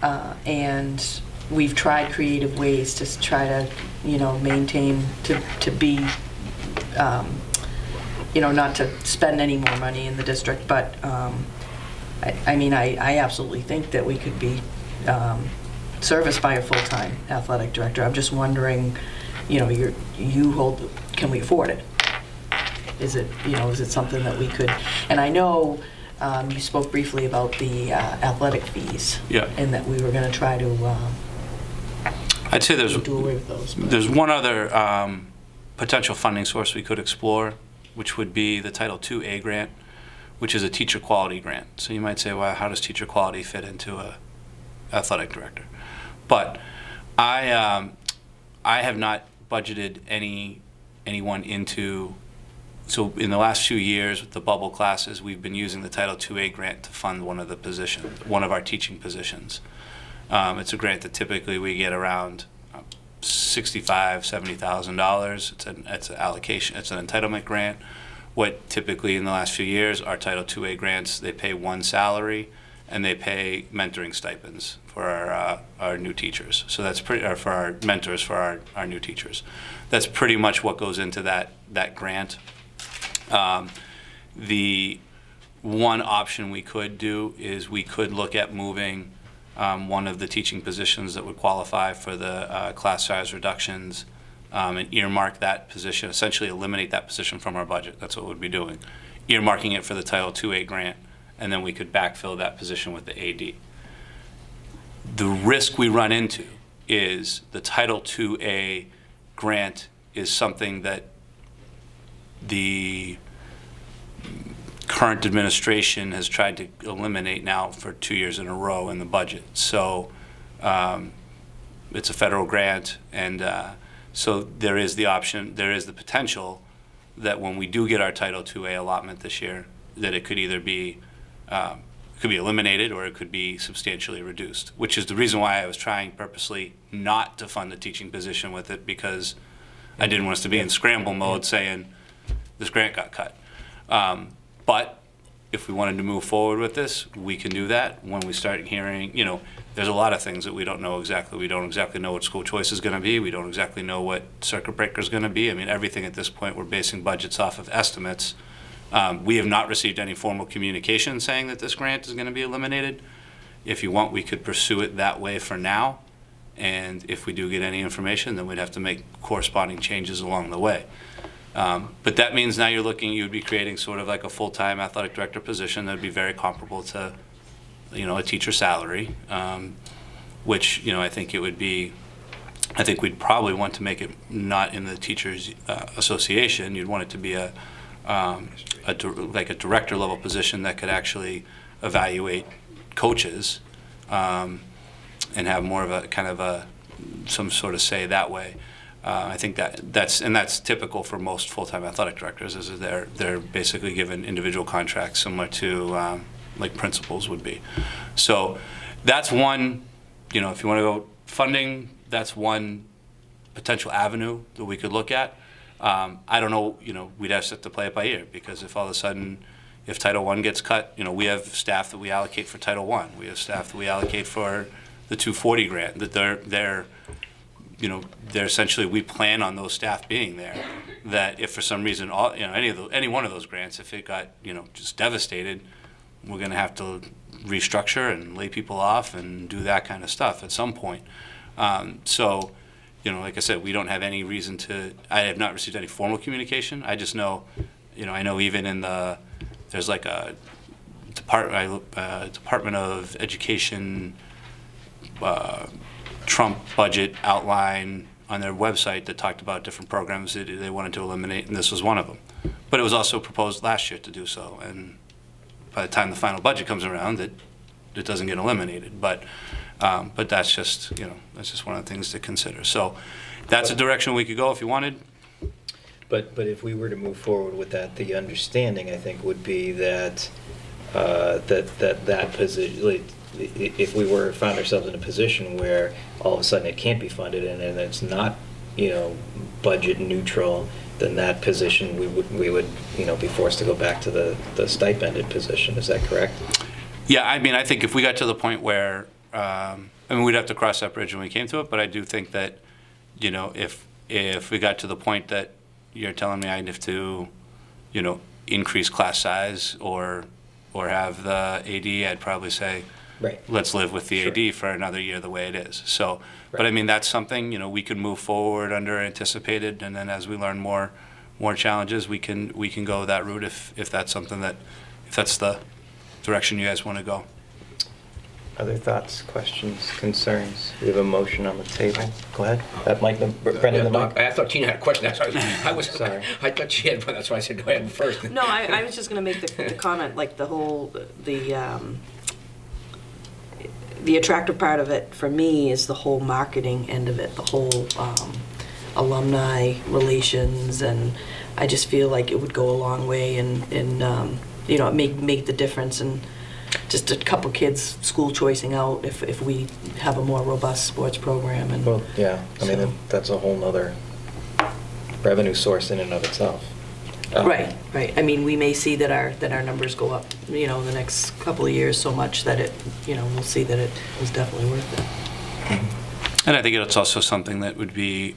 and we've tried creative ways to try to, you know, maintain, to be, you know, not to spend any more money in the district, but I mean, I absolutely think that we could be serviced by a full-time athletic director. I'm just wondering, you know, can we afford it? Is it, you know, is it something that we could, and I know you spoke briefly about the athletic fees. Yeah. And that we were going to try to I'd say there's do away with those. but- There's one other potential funding source we could explore, which would be the Title II-A grant, which is a teacher quality grant. So you might say, well, how does teacher quality fit into a athletic director? But I have not budgeted anyone into. So in the last few years with the bubble classes, we've been using the Title II-A grant to fund one of our teaching positions. It's a grant that typically we get around $65,000, $70,000. It's an allocation. It's an entitlement grant. What typically in the last few years, our Title II-A grants, they pay one salary and they pay mentoring stipends for our new teachers. So that's or for our mentors for our new teachers. That's pretty much what goes into that grant. The one option we could do is we could look at moving one of the teaching positions that would qualify for the class size reductions and earmark that position, essentially eliminate that position from our budget. That's what we'd be doing. Earmarking it for the Title II-A grant, and then we could backfill that position with the AD. The risk we run into is the Title II-A grant is something that the current administration has tried to eliminate now for 2 years in a row in the budget. So it's a federal grant, and so there is the option, there is the potential that when we do get our Title II-A allotment this year, that it could either be eliminated or it could be substantially reduced, which is the reason why I was trying purposely not to fund the teaching position with it, because I didn't want us to be in scramble mode saying this grant got cut. But if we wanted to move forward with this, we can do that when we start hearing, you know, there's a lot of things that we don't know exactly. We don't exactly know what school choice is going to be. We don't exactly know what circuit breaker is going to be. I mean, everything at this point, we're basing budgets off of estimates. We have not received any formal communication saying that this grant is going to be eliminated. If you want, we could pursue it that way for now. And if we do get any information, then we'd have to make corresponding changes along the way. But that means now you'd be creating sort of like a full-time athletic director position that would be very comparable to, you know, a teacher salary, which, you know, I think we'd probably want to make it not in the teachers association. You'd want it to be like a director level position that could actually evaluate coaches and have more of a kind of some sort of say that way. I think that's typical for most full-time athletic directors, is that they're basically given individual contracts similar to like principals would be. So that's one, you know, if you want to go funding, that's one potential avenue that we could look at. I don't know, you know, we'd have to play it by ear, because if all of a sudden, if Title I gets cut, you know, we have staff that we allocate for Title I. We have staff that we allocate for the 240 grant, that they're you know, they're essentially, we plan on those staff being there, that if for some reason, any one of those grants, if it got, you know, just devastated, we're going to have to restructure and lay people off and do that kind of stuff at some point. So, you know, like I said, we don't have any reason to, I have not received any formal communication. I just know, you know, I know even in there's like a Department of Education Trump budget outline on their website that talked about different programs that they wanted to eliminate, and this was one of them. But it was also proposed last year to do so, and by the time the final budget comes around, it doesn't get eliminated. But that's just, you know, that's just one of the things to consider. So that's a direction we could go if you wanted. But if we were to move forward with that, the understanding, I think, would be that that position, like, if we found ourselves in a position where all of a sudden it can't be funded and it's not, you know, budget neutral, then that position we would you know, be forced to go back to the stipended position. Is that correct? Yeah, I mean, I think if we got to the point where, I mean, we'd have to cross that bridge when we came to it, but I do think that, you know, if we got to the point that you're telling me I'd have to, you know, increase class size or have the AD, I'd probably say, right, let's live with the AD for another year the way it is. So, but I mean, that's something, you know, we could move forward under anticipated, and then as we learn more challenges, we can go that route if that's something if that's the direction you guys want to go. Other thoughts, questions, concerns? We have a motion on the table. Go ahead. That mic, Brendan, the mic. I thought Tina had a question. That's why I was Sorry. I thought she had one. That's why I said go ahead first. No, I was just going to make the comment, like the whole, the attractive part of it for me is the whole marketing end of it, the whole alumni relations, and I just feel like it would go a long way and you know, make the difference in just a couple kids school choicing out if we have a more robust sports program. And Well, yeah, I mean, so- that's a whole nother revenue source in and of itself. Right. I mean, we may see that our numbers go up, you know, in the next couple of years so much that it, you know, we'll see that it was definitely worth it. And I think it's also something that would be,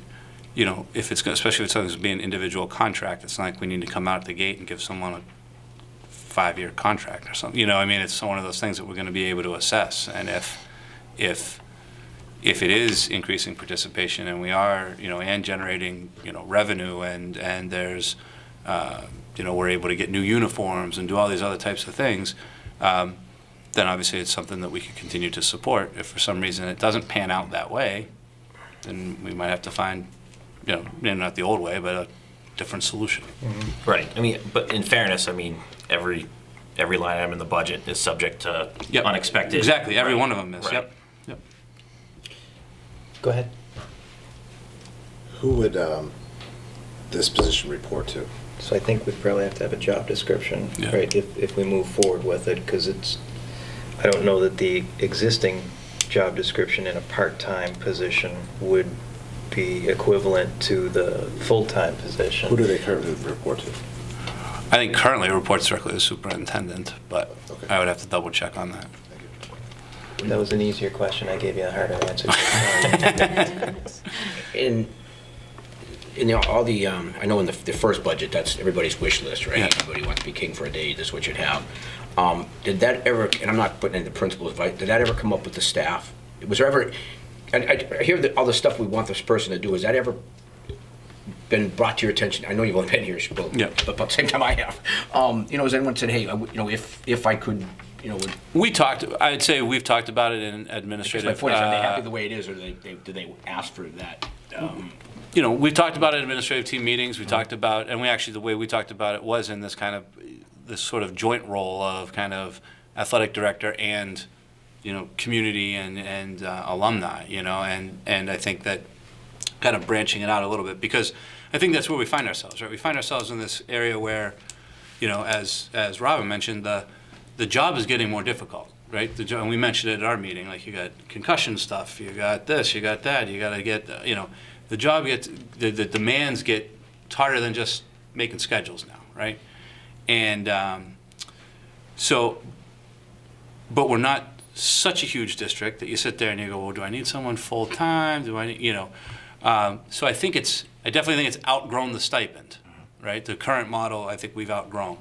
you know, if it's, especially if it's going to be an individual contract, it's not like we need to come out the gate and give someone a 5-year contract or something. You know, I mean, it's one of those things that we're going to be able to assess. And if it is increasing participation and we are, you know, and generating, you know, revenue and there's, you know, we're able to get new uniforms and do all these other types of things, then obviously it's something that we can continue to support. If for some reason it doesn't pan out that way, then we might have to find, you know, not the old way, but a different solution. Mm-hmm. Right. I mean, but in fairness, I mean, every line item in the budget is subject to Yep. unexpected. Exactly. Every Right. one of them is. Right. Yep. Go ahead. Who would this position report to? So I think we'd probably have to have a job description, Yeah. right, if we move forward with it, because I don't know that the existing job description in a part-time position would be equivalent to the full-time position. Who do they currently report to? I think currently it reports directly to the superintendent, but Okay. I would have to double check on that. That was an easier question. I gave you a harder answer. In you know, all the, I know in the first budget, that's everybody's wish list, right? Yeah. Everybody wants to be king for a day, this is what you'd have. Did that ever, and I'm not putting in the principal's advice, did that ever come up with the staff? Was there ever, and I hear all the stuff we want this person to do, has that ever been brought to your attention? I know you've only been here, but Yeah. about the same time I have. You know, has anyone said, hey, you know, if I could, you know, I'd say we've talked about it in I guess administrative. my point is, are they happy the way it is, or do they ask for that? You know, we've talked about it in administrative team meetings. We talked about, and the way we talked about it was in this sort of joint role of kind of athletic director and, you know, community and alumni, you know, and I think that kind of branching it out a little bit, because I think that's where we find ourselves, right? We find ourselves in this area where, you know, as Robin mentioned, the job is getting more difficult, right? And we mentioned it at our meeting, like you got concussion stuff, you got this, you got that, you got to get, you know, the job the demands get harder than just making schedules now, right? And but we're not such a huge district that you sit there and you go, well, do I need someone full time? Do I need, you know? So I definitely think it's outgrown the stipend, right? The current model, I think we've outgrown.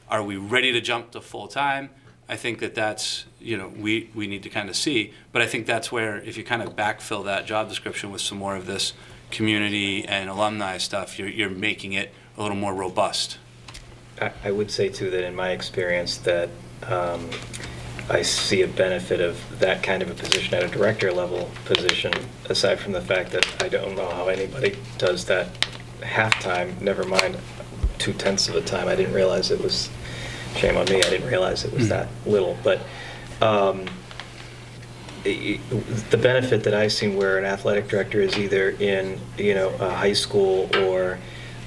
Are we ready to jump to full-time? I think that's, we need to kind of see. But I think that's where, if you kind of backfill that job description with some more of this community and alumni stuff, you're making it a little more robust. I would say too that in my experience that I see a benefit of that kind of a position at a director level position, aside from the fact that I don't know how anybody does that half-time, never mind 2/10 of the time. I didn't realize it was, shame on me, I didn't realize it was that little. But the benefit that I've seen where an athletic director is either in, a high school or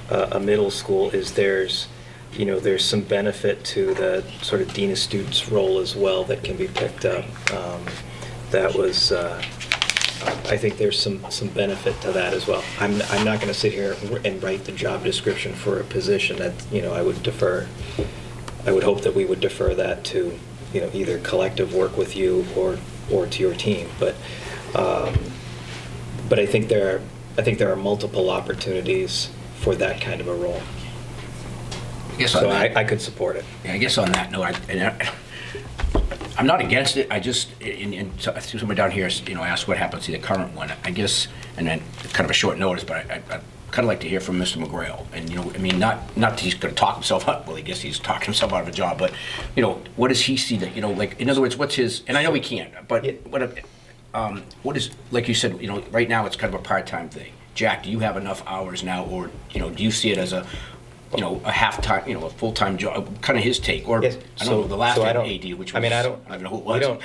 a middle school is there's some benefit to the sort of dean of students role as well that can be picked up. That was, I think there's some benefit to that as well. I'm not going to sit here and write the job description for a position that, I would defer. I would hope that we would defer that to, either collective work with you or to your team. But I think there are multiple opportunities for that kind of a role. So I could support it. Yeah, I guess on that note, I'm not against it. I just, somebody down here, asked what happens to the current one. I guess, and then kind of a short notice, but I'd kind of like to hear from Mr. McGrail. And, not that he's going to talk himself up. Well, I guess he's talking himself out of a job. But, what does he see that, like, in other words, what's his, and I know he can't, but what is, like you said, right now it's kind of a part-time thing. Jack, do you have enough hours now, or, do you see it as a half-time, a full-time job, kind of his take, or, Yes. I don't know, the last AD, which was, I don't even know who it was.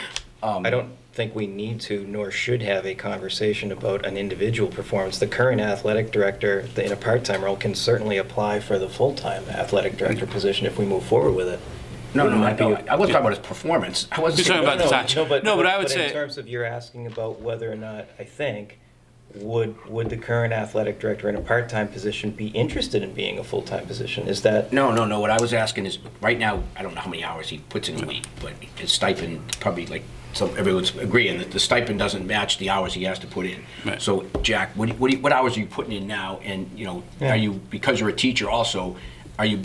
I don't think we need to, nor should have a conversation about an individual performance. The current athletic director in a part-time role can certainly apply for the full-time athletic director position if we move forward with it. No, I wasn't talking about his performance. I wasn't You're talking about the time. No, but I would say, in terms of you're asking about whether or not, I think, would the current athletic director in a part-time position be interested in being a full-time position? Is that? No. What I was asking is, right now, I don't know how many hours he puts in a week, but his stipend probably, like, so everyone's agreeing that the stipend doesn't match the hours he has to put in. Right. So, Jack, what hours are you putting in now? And, are you, because you're a teacher also, are you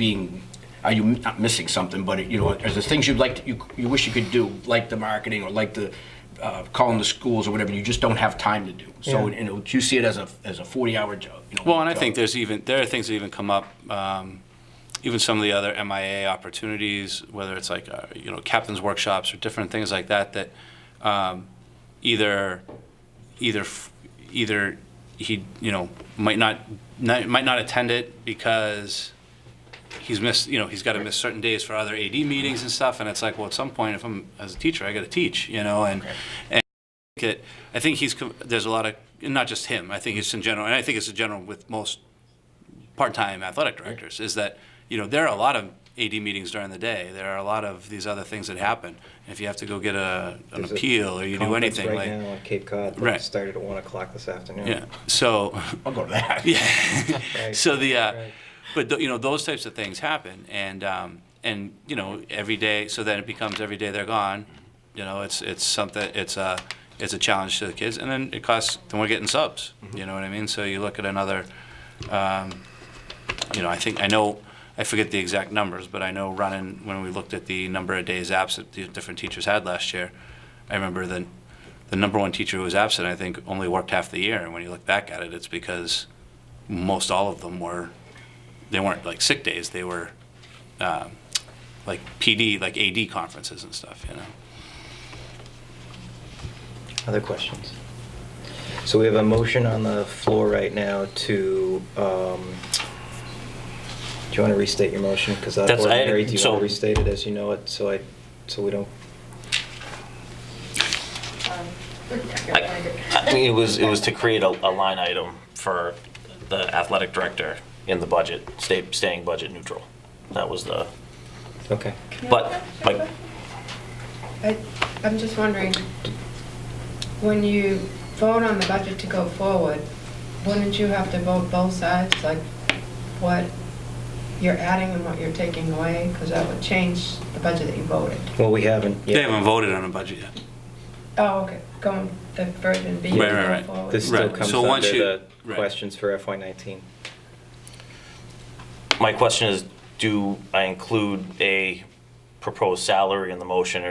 not missing something, but, are there things you'd like to, you wish you could do, like the marketing or like the calling the schools or whatever, you just don't have time to do. So, do you see it as a 40-hour job? well, and I think there are things that even come up, even some of the other MIA opportunities, whether it's like, captain's workshops or different things like that, that either he, might not attend it because he's missed, he's got to miss certain days for other AD meetings and stuff, and it's like, well, at some point, if I'm as a teacher, I got to teach, and I think there's a lot of, not just him, I think it's in general, and I think it's in general with most part-time athletic directors, is that, there are a lot of AD meetings during the day. There are a lot of these other things that happen. If you have to go get an appeal or you do anything, right now on Cape Cod that Right. started at 1 o'clock this afternoon. Yeah. So I'll go to that. Yeah. Right. So Right. but those types of things happen, and every day. So then it becomes every day they're gone. It's something. It's a challenge to the kids, and then it costs. Then we're getting subs. You know what I mean? So you look at another. I forget the exact numbers, but I know running, when we looked at the number of days absent the different teachers had last year, I remember the number one teacher who was absent, I think, only worked half the year. And when you look back at it, it's because most all of them they weren't like sick days. They were like PD, like AD conferences and stuff, Other questions? So we have a motion on the floor right now to, do you want to restate your motion? Because do you want to restate it as you know it, so we don't? I mean, it was to create a line item for the athletic director in the budget, staying budget neutral. That was the. Okay. But like. I'm just wondering, when you vote on the budget to go forward, wouldn't you have to vote both sides, like what you're adding and what you're taking away? Because that would change the budget that you voted. Well, we haven't yet. They haven't voted on a budget yet. Oh, okay. Going the version B. Right. Forward. This still comes So once under you- the right. questions for FY19. My question is, do I include a proposed salary in the motion,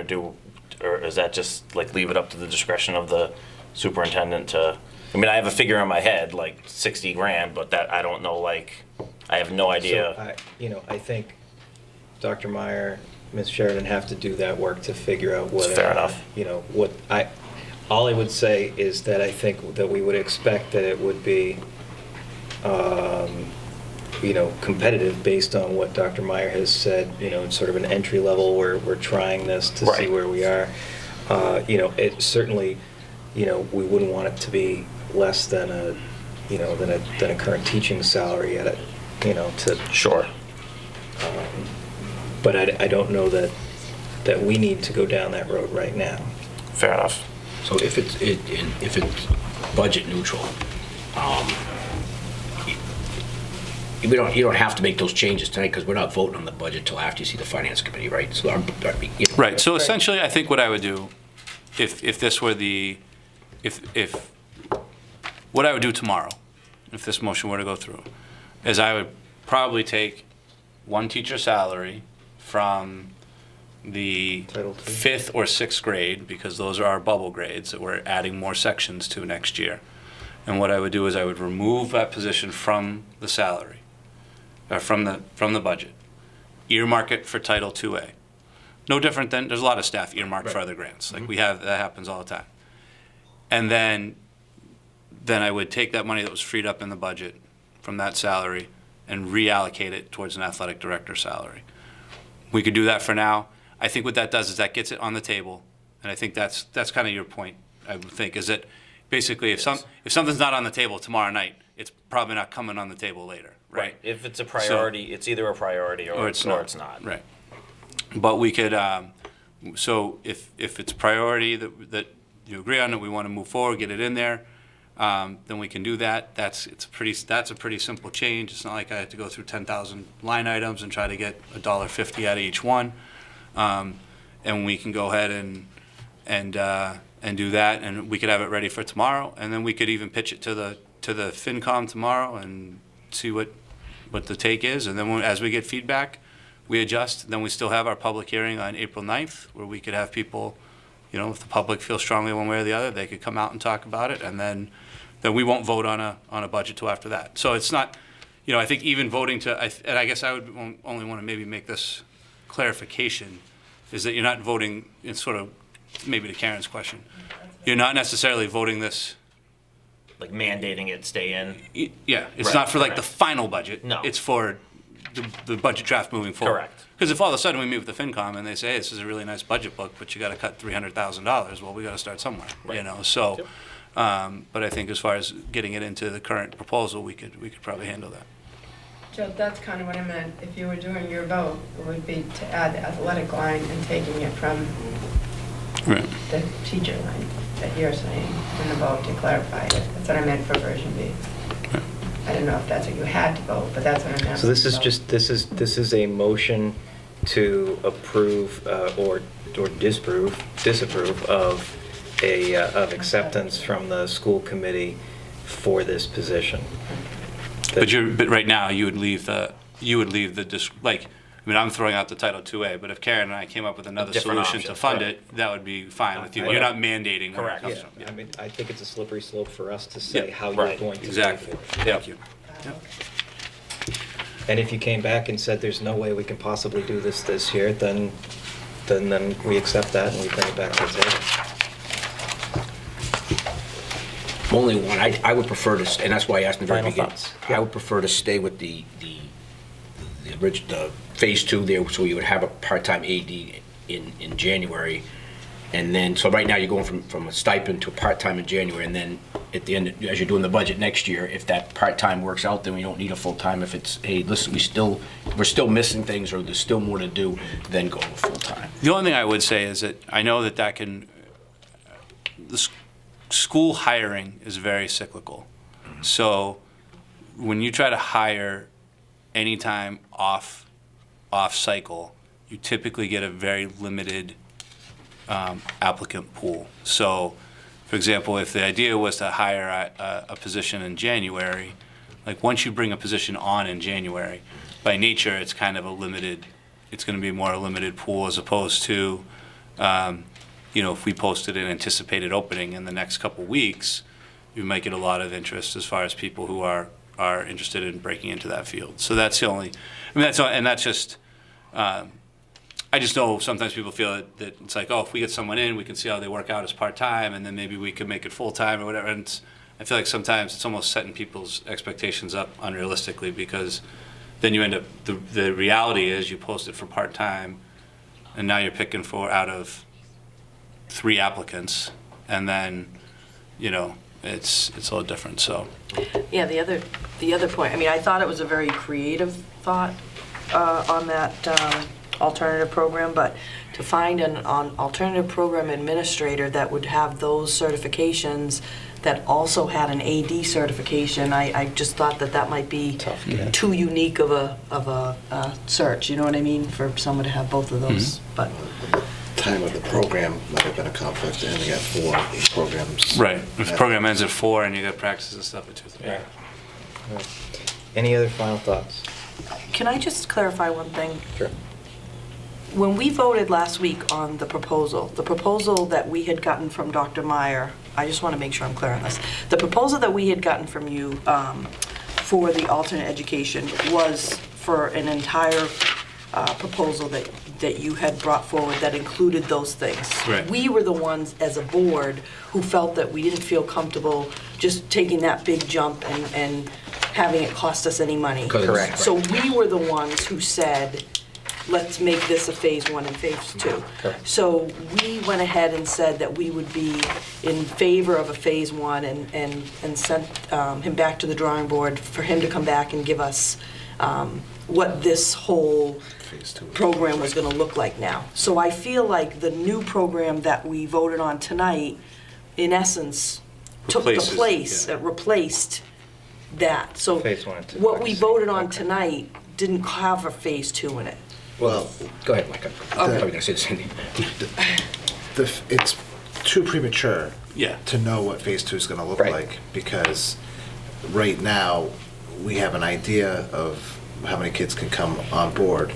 or is that just like leave it up to the discretion of the superintendent to, I mean, I have a figure in my head, like 60 grand, but that, I don't know, like, I have no idea. So I think Dr. Meyer, Ms. Sheridan have to do that work to figure out what. Fair enough. All I would say is that I think that we would expect that it would be, competitive based on what Dr. Meyer has said, it's sort of an entry level where we're trying this to see Right. where we are. It certainly, we wouldn't want it to be less than a current teaching salary at it, Sure. but I don't know that we need to go down that road right now. Fair enough. So if it's budget neutral, you don't have to make those changes tonight because we're not voting on the budget till after you see the finance committee, right? So Right, so essentially, I think what I would do, if this were what I would do tomorrow, if this motion were to go through, is I would probably take one teacher's salary from the Title II. 5th or 6th grade, because those are our bubble grades that we're adding more sections to next year. And what I would do is I would remove that position from the salary, or from the budget. Earmark it for Title IIA. No different than, there's a lot of staff earmarked for other grants. Like that happens all the time. And then I would take that money that was freed up in the budget from that salary and reallocate it towards an athletic director salary. We could do that for now. I think what that does is that gets it on the table, and I think that's kind of your point, I would think, is that basically if something's not on the table tomorrow night, it's probably not coming on the table later, right? If it's a priority, it's either a priority or it's not. Right. But we could, so if it's a priority that you agree on, that we want to move forward, get it in there, then we can do that. That's a pretty simple change. It's not like I have to go through 10,000 line items and try to get $1.50 out of each one. And we can go ahead and do that, and we could have it ready for tomorrow, and then we could even pitch it to the FinCom tomorrow and see what the take is, and then as we get feedback, we adjust. Then we still have our public hearing on April 9th, where we could have people, if the public feels strongly one way or the other, they could come out and talk about it, and then we won't vote on a budget till after that. So it's not, I think even voting and I guess I would only want to maybe make this clarification, is that you're not voting, it's sort of maybe to Karen's question, you're not necessarily voting this. Like mandating it stay in. Yeah, it's Right, not for like the correct. final budget. No. It's for the budget draft moving forward. Correct. Because if all of a sudden we meet with the FinCom and they say, hey, this is a really nice budget book, but you got to cut $300,000, well, we got to start somewhere, So, but I think as far as getting it into the current proposal, we could probably handle that. Joe, that's kind of what I meant. If you were doing your vote, it would be to add the athletic line and taking it from Right. the teacher line that you're saying in the vote to clarify it. That's what I meant for version B. I don't know if that's what you had to vote, but that's what I meant. So this is So- just, this is a motion to approve or disapprove of acceptance from the school committee for this position. But right now, you would leave I'm throwing out the Title IIA, but if Karen and I came up with another Different solution to options, fund right. it, that would be fine with you. Okay. You're not mandating where it Correct. comes from. I mean, I think it's a slippery slope for us to say Yeah, how you're right, going to. Exactly. pay for it. Thank you. And if you came back and said, there's no way we can possibly do this year, then we accept that and we bring it back to the table. Only one, I would prefer to, and that's why I asked in the very Final beginning. thoughts. I would prefer to stay with the phase 2 there, so you would have a part-time AD in January. And then, so right now you're going from a stipend to a part-time in January, and then at the end, as you're doing the budget next year, if that part-time works out, then we don't need a full-time. If it's, hey, listen, we're still missing things, or there's still more to do, then go with full-time. The only thing I would say is that I know that can, the school hiring is very cyclical. So when you try to hire anytime off cycle, you typically get a very limited applicant pool. So, for example, if the idea was to hire a position in January, like once you bring a position on in January, by nature, it's kind of a limited, it's going to be more a limited pool as opposed to, if we posted an anticipated opening in the next couple weeks, you might get a lot of interest as far as people who are interested in breaking into that field. So that's the only, that's just, I just know sometimes people feel that it's like, oh, if we get someone in, we can see how they work out as part-time, and then maybe we could make it full-time or whatever. And I feel like sometimes it's almost setting people's expectations up unrealistically, because then you end up, the reality is you post it for part-time, and now you're picking out of 3 applicants, and then, it's a little different, so. Yeah, the other point, I thought it was a very creative thought on that alternative program, but to find an alternative program administrator that would have those certifications that also had an AD certification, I just thought that might be too unique of a search, you know what I mean, for someone to have both of those, but. Time of the program might have been a conflict, and they got 4 programs. Right, if the program ends at 4 and you got practice and stuff at 2. Right. Any other final thoughts? Can I just clarify one thing? Sure. When we voted last week on the proposal that we had gotten from Dr. Meyer, I just want to make sure I'm clear on this. The proposal that we had gotten from you for the alternate education was for an entire proposal that you had brought forward that included those things. Right. We were the ones as a board who felt that we didn't feel comfortable just taking that big jump and having it cost us any money. Correct. So we were the ones who said, let's make this a phase 1 and phase 2. Correct. So we went ahead and said that we would be in favor of a phase 1 and sent him back to the drawing board for him to come back and give us what this whole program was going to look like now. So I feel like the new program that we voted on tonight, in essence, took the place, replaced that. So Phase 1 and 2. what we voted on tonight didn't have a phase 2 in it. Well, Go ahead, Mike. I'm probably going to say the same thing. it's too premature Yeah. to know what phase 2 is going to look Right. like, because right now we have an idea of how many kids can come on board.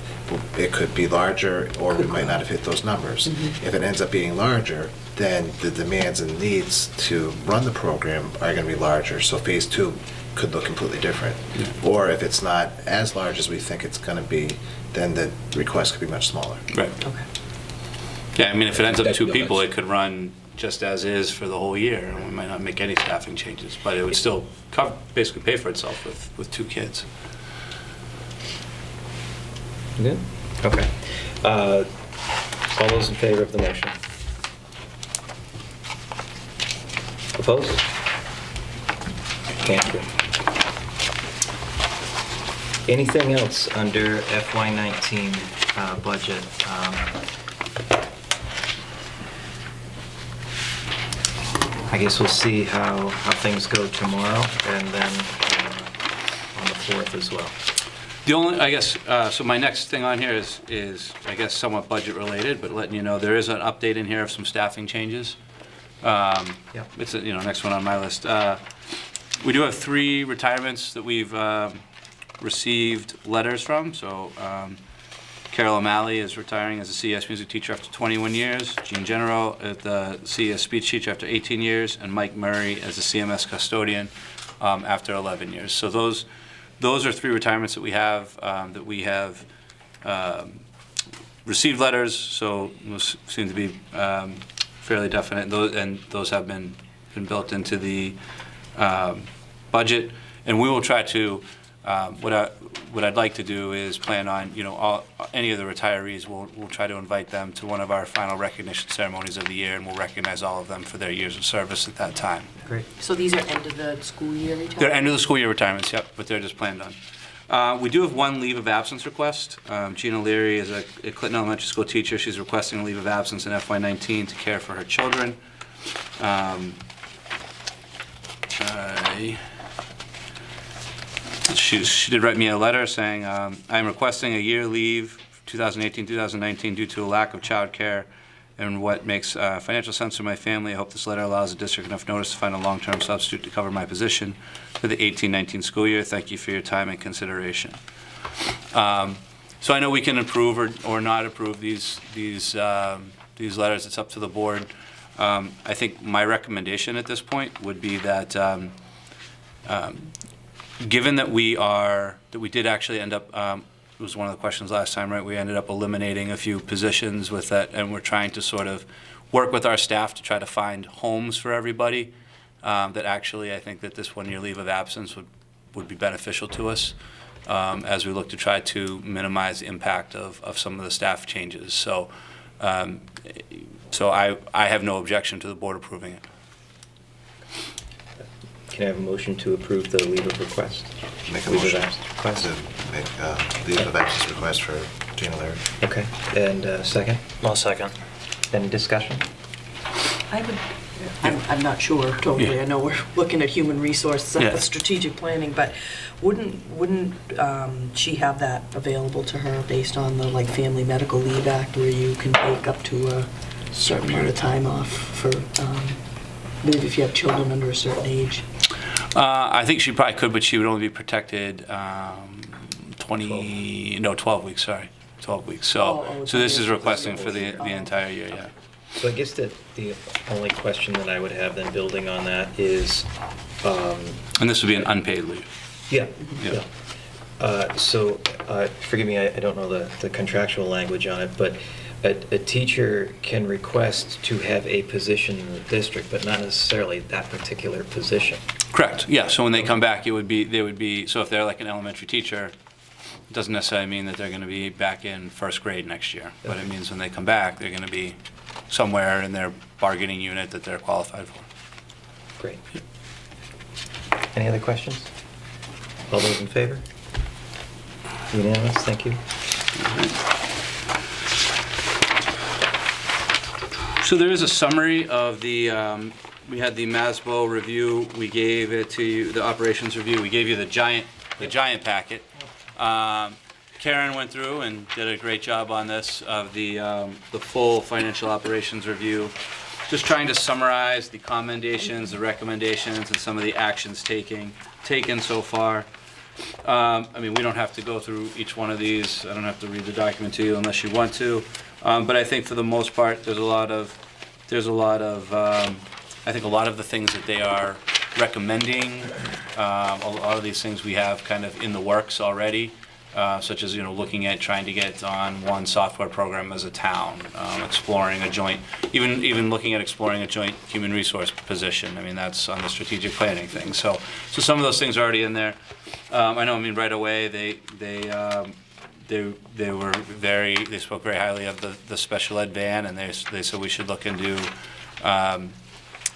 It could be larger, or we might not have hit those numbers. If it ends up being larger, then the demands and needs to run the program are going to be larger. So phase 2 could look completely different. Or if it's not as large as we think it's going to be, then the request could be much smaller. Right. Okay. Yeah, if it ends up That's- 2 no, people, that's- it could run just as is for the whole year, and we might not make any staffing changes, but it would still basically pay for itself with 2 kids. Good? Okay. All those in favor of the motion? Opposed? Thank you. Anything else under FY19 budget? I guess we'll see how things go tomorrow, and then on the 4th as well. The only, I guess, so my next thing on here is I guess, somewhat budget related, but letting you know, there is an update in here of some staffing changes. Yep. It's, next one on my list. We do have 3 retirements that we've received letters from. So Carol O'Malley is retiring as a CES music teacher after 21 years, Jean General as the CES speech teacher after 18 years, and Mike Murray as a CMS custodian after 11 years. So those are 3 retirements that we have received letters, so those seem to be fairly definite, and those have been built into the budget. And we will try to, what I'd like to do is plan on, any of the retirees, we'll try to invite them to one of our final recognition ceremonies of the year, and we'll recognize all of them for their years of service at that time. Great. So these are end of the school year retirements? They're end of the school year retirements, yep, but they're just planned on. We do have 1 leave of absence request. Gina Leary is a Clinton Elementary School teacher. She's requesting a leave of absence in FY19 to care for her children. She did write me a letter saying, I am requesting a year leave 2018-2019 due to a lack of childcare and what makes financial sense for my family. I hope this letter allows the district enough notice to find a long-term substitute to cover my position for the 18-19 school year. Thank you for your time and consideration. So I know we can approve or not approve these letters. It's up to the board. I think my recommendation at this point would be that, given that we did actually end up, it was one of the questions last time, right? We ended up eliminating a few positions with that, and we're trying to sort of work with our staff to try to find homes for everybody. That actually, I think that this one-year leave of absence would be beneficial to us as we look to try to minimize the impact of some of the staff changes. So, I have no objection to the board approving it. Can I have a motion to approve the leave of request? Make a Leave of motion absence request. to make leave of absence request for Gina Laird. Okay, and second? I'll second. Any discussion? I'm not sure totally. Yeah. I know we're looking at human resources Yeah. and strategic planning, but wouldn't she have that available to her based on the like Family Medical Leave Act, where you can take up to a certain amount of time off for maybe if you have children under a certain age? I think she probably could, but she would only be protected 12 weeks, sorry. 12 weeks. So this is requesting for the entire year, yeah. So I guess that the only question that I would have then building on that is, And this would be an unpaid leave. yeah, Yeah. yeah. So, forgive me, I don't know the contractual language on it, but a teacher can request to have a position in the district, but not necessarily that particular position. Correct, yeah, so when they come back, they would be, so if they're like an elementary teacher, it doesn't necessarily mean that they're going to be back in first grade next year, but it means when they come back, they're going to be somewhere in their bargaining unit that they're qualified for. Great. Any other questions? All those in favor? Unanimous, thank you. So there is a summary of the, we had the MASBO review, we gave it to you, the operations review, we gave you the giant packet. Karen went through and did a great job on this, of the full financial operations review. Just trying to summarize the commendations, the recommendations, and some of the actions taken so far. I mean, we don't have to go through each one of these. I don't have to read the document to you unless you want to. But I think for the most part, there's a lot of, I think a lot of the things that they are recommending, a lot of these things we have kind of in the works already, such as, looking at trying to get on one software program as a town, exploring a joint, even looking at exploring a joint human resource position. I mean, that's on the strategic planning thing. So some of those things are already in there. I know, right away, they spoke very highly of the special ed van, and they said we should look into,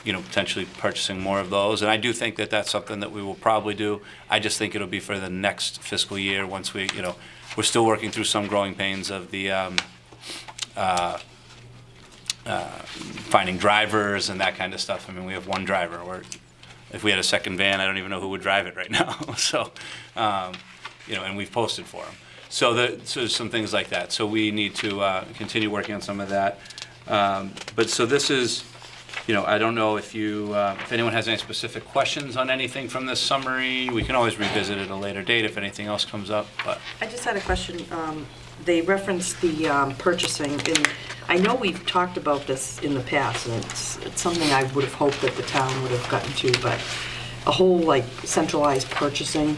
potentially purchasing more of those. And I do think that that's something that we will probably do. I just think it'll be for the next fiscal year once we, we're still working through some growing pains of the finding drivers and that kind of stuff. I mean, we have one driver. If we had a second van, I don't even know who would drive it right now. So, and we've posted for them. So there's some things like that. So we need to continue working on some of that. But so this is, I don't know if anyone has any specific questions on anything from this summary. We can always revisit it at a later date if anything else comes up. But I just had a question. They referenced the purchasing, and I know we've talked about this in the past, and it's something I would have hoped that the town would have gotten to, but a whole like centralized purchasing,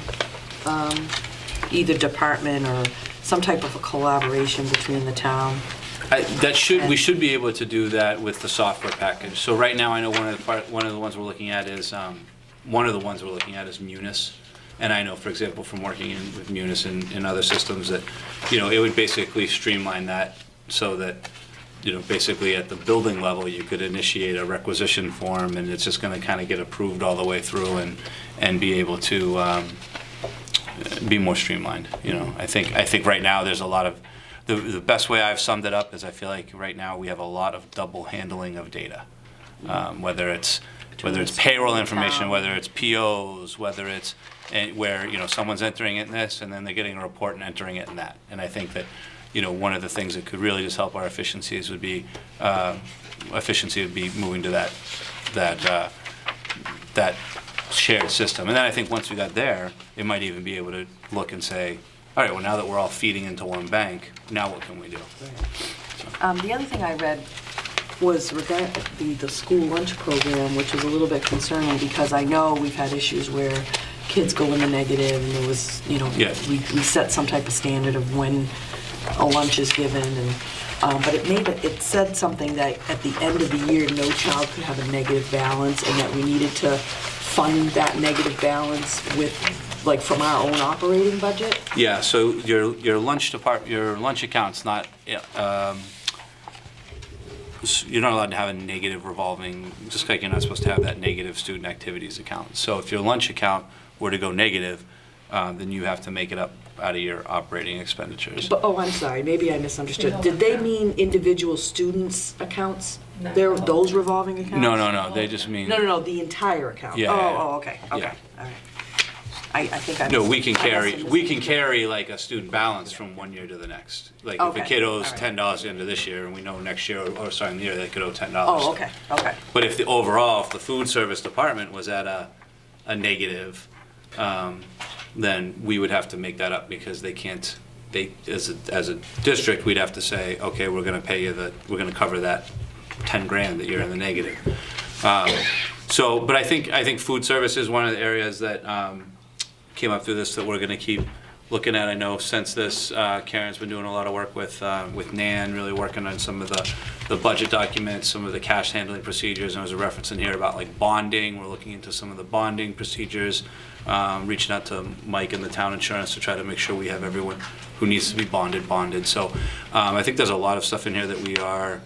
either department or some type of a collaboration between the town. we should be able to do that with the software package. So right now, I know one of the ones we're looking at is Munis. And I know, for example, from working with Munis and other systems that, it would basically streamline that so that, basically at the building level, you could initiate a requisition form, and it's just going to kind of get approved all the way through and be able to be more streamlined. I think right now there's a lot of, the best way I've summed it up is I feel like right now we have a lot of double handling of data, whether it's payroll information, whether it's POs, whether it's where someone's entering it in this and then they're getting a report and entering it in that. And I think that one of the things that could really just help our efficiencies would be moving to that shared system. And then I think once we got there, it might even be able to look and say, all right, well, now that we're all feeding into one bank, now what can we do? The other thing I read was regarding the school lunch program, which is a little bit concerning because I know we've had issues where kids go in the negative and there was, Yeah. we set some type of standard of when a lunch is given and, but it said something that at the end of the year, no child could have a negative balance and that we needed to fund that negative balance with, like, from our own operating budget. Yeah, so your lunch account's not, you're not allowed to have a negative revolving, just like you're not supposed to have that negative student activities account. So if your lunch account were to go negative, then you have to make it up out of your operating expenditures. But, I'm sorry, maybe I misunderstood. Did they mean individual students' accounts? No. Those revolving accounts? No, they just mean. No, the entire account. Yeah. Okay, Yeah. all right. I think I No, we can I must have carry like a student balance from one year to the next. Like if a Okay, kid owes all right. $10 at the end of this year, and we know next year, or sorry, in the year, they could owe $10. Oh, okay. But if the food service department was at a negative, then we would have to make that up because they can't, as a district, we'd have to say, okay, we're gonna pay you we're gonna cover that 10 grand that you're in the negative. But I think food service is one of the areas that came up through this that we're gonna keep looking at. I know since this, Karen's been doing a lot of work with Nan, really working on some of the budget documents, some of the cash handling procedures, and there's a reference in here about like bonding. We're looking into some of the bonding procedures, reaching out to Mike and the town insurance to try to make sure we have everyone who needs to be bonded. So I think there's a lot of stuff in here that we are,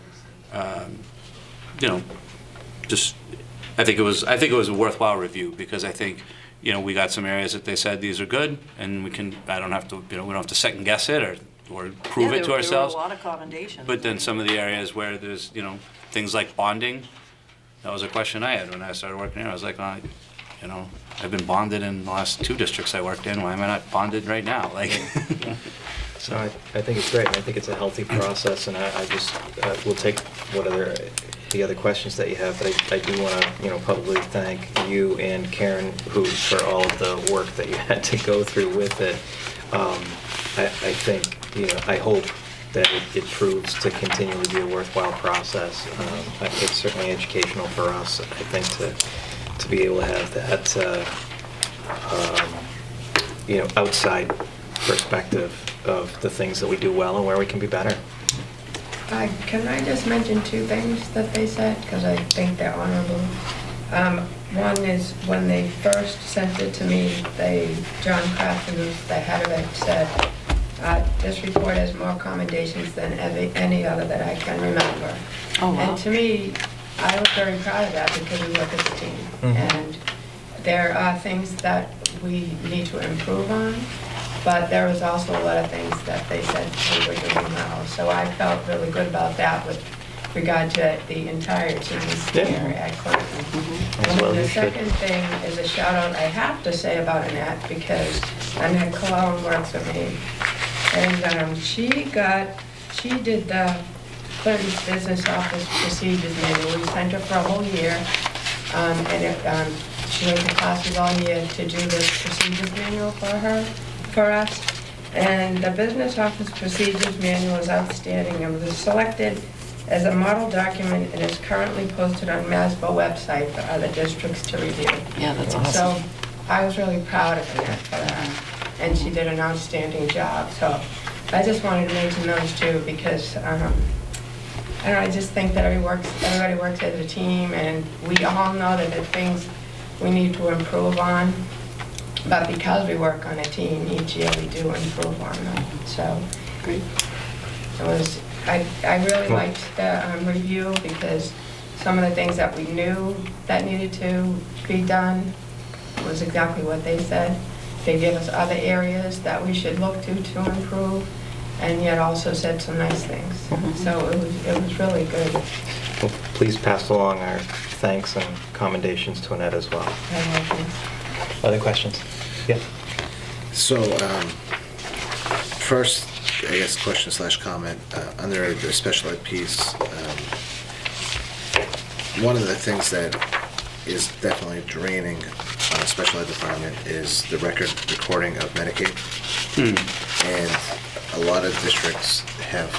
just, I think it was a worthwhile review because I think, we got some areas that they said these are good, and we don't have to second guess it or prove it to ourselves. There were a lot of commendations. But then some of the areas where there's, things like bonding, that was a question I had when I started working here. I was like, I've been bonded in the last 2 districts I worked in. Why am I not bonded right now? Like, So I think it's great, and I think it's a healthy process, and I just, we'll take the other questions that you have, but I do want to, publicly thank you and Karen, for all of the work that you had to go through with it. I think, I hope that it proves to continue to be a worthwhile process. It's certainly educational for us, I think, to be able to have that, outside perspective of the things that we do well and where we can be better. Can I just mention 2 things that they said, because I think they're honorable. One is when they first sent it to me, John Kraft, who's the head of it, said, this report has more commendations than any other that I can remember. Oh, wow. And to me, I was very proud of that because we work as a team. And there are things that we need to improve on, but there was also a lot of things that they said we were doing well. So I felt really good about that with regard to the entire team's very excellent. And well, the you should. second thing is a shout out I have to say about Annette because Annette Cologne works with me. And she did the Clinton's Business Office Procedures Manual. We sent her for a whole year. She went to classes all year to do this procedures manual for us. And the Business Office Procedures Manual is outstanding. It was selected as a model document and is currently posted on MASBO website for other districts to review. Yeah, that's awesome. So I was really proud of Annette for that. And she did an outstanding job. So I just wanted to mention those 2 because I just think that everybody works as a team, and we all know that there are things we need to improve on. But because we work on a team, each year we do improve on them. So Great. I really liked the review because some of the things that we knew that needed to be done was exactly what they said. They gave us other areas that we should look to improve, and yet also said some nice things. So it was really good. Well, please pass along our thanks and commendations to Annette as well. Other questions? Yeah. So, first, I guess question/comment, under the special ed piece, one of the things that is definitely draining on the special ed department is the recording of Medicaid. And a lot of districts have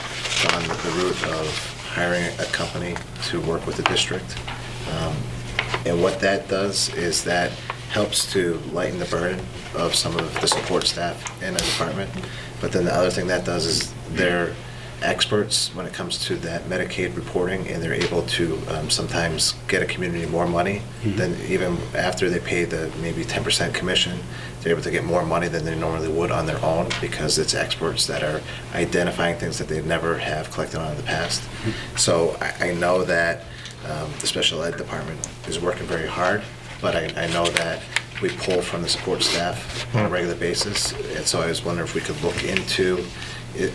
gone the route of hiring a company to work with the district. And what that does is that helps to lighten the burden of some of the support staff in a department. But then the other thing that does is they're experts when it comes to that Medicaid reporting, and they're able to sometimes get a community more money than even after they pay the maybe 10% commission. They're able to get more money than they normally would on their own because it's experts that are identifying things that they never have collected on in the past. So I know that the special ed department is working very hard, but I know that we pull from the support staff on a regular basis. And so I was wondering if we could look into it,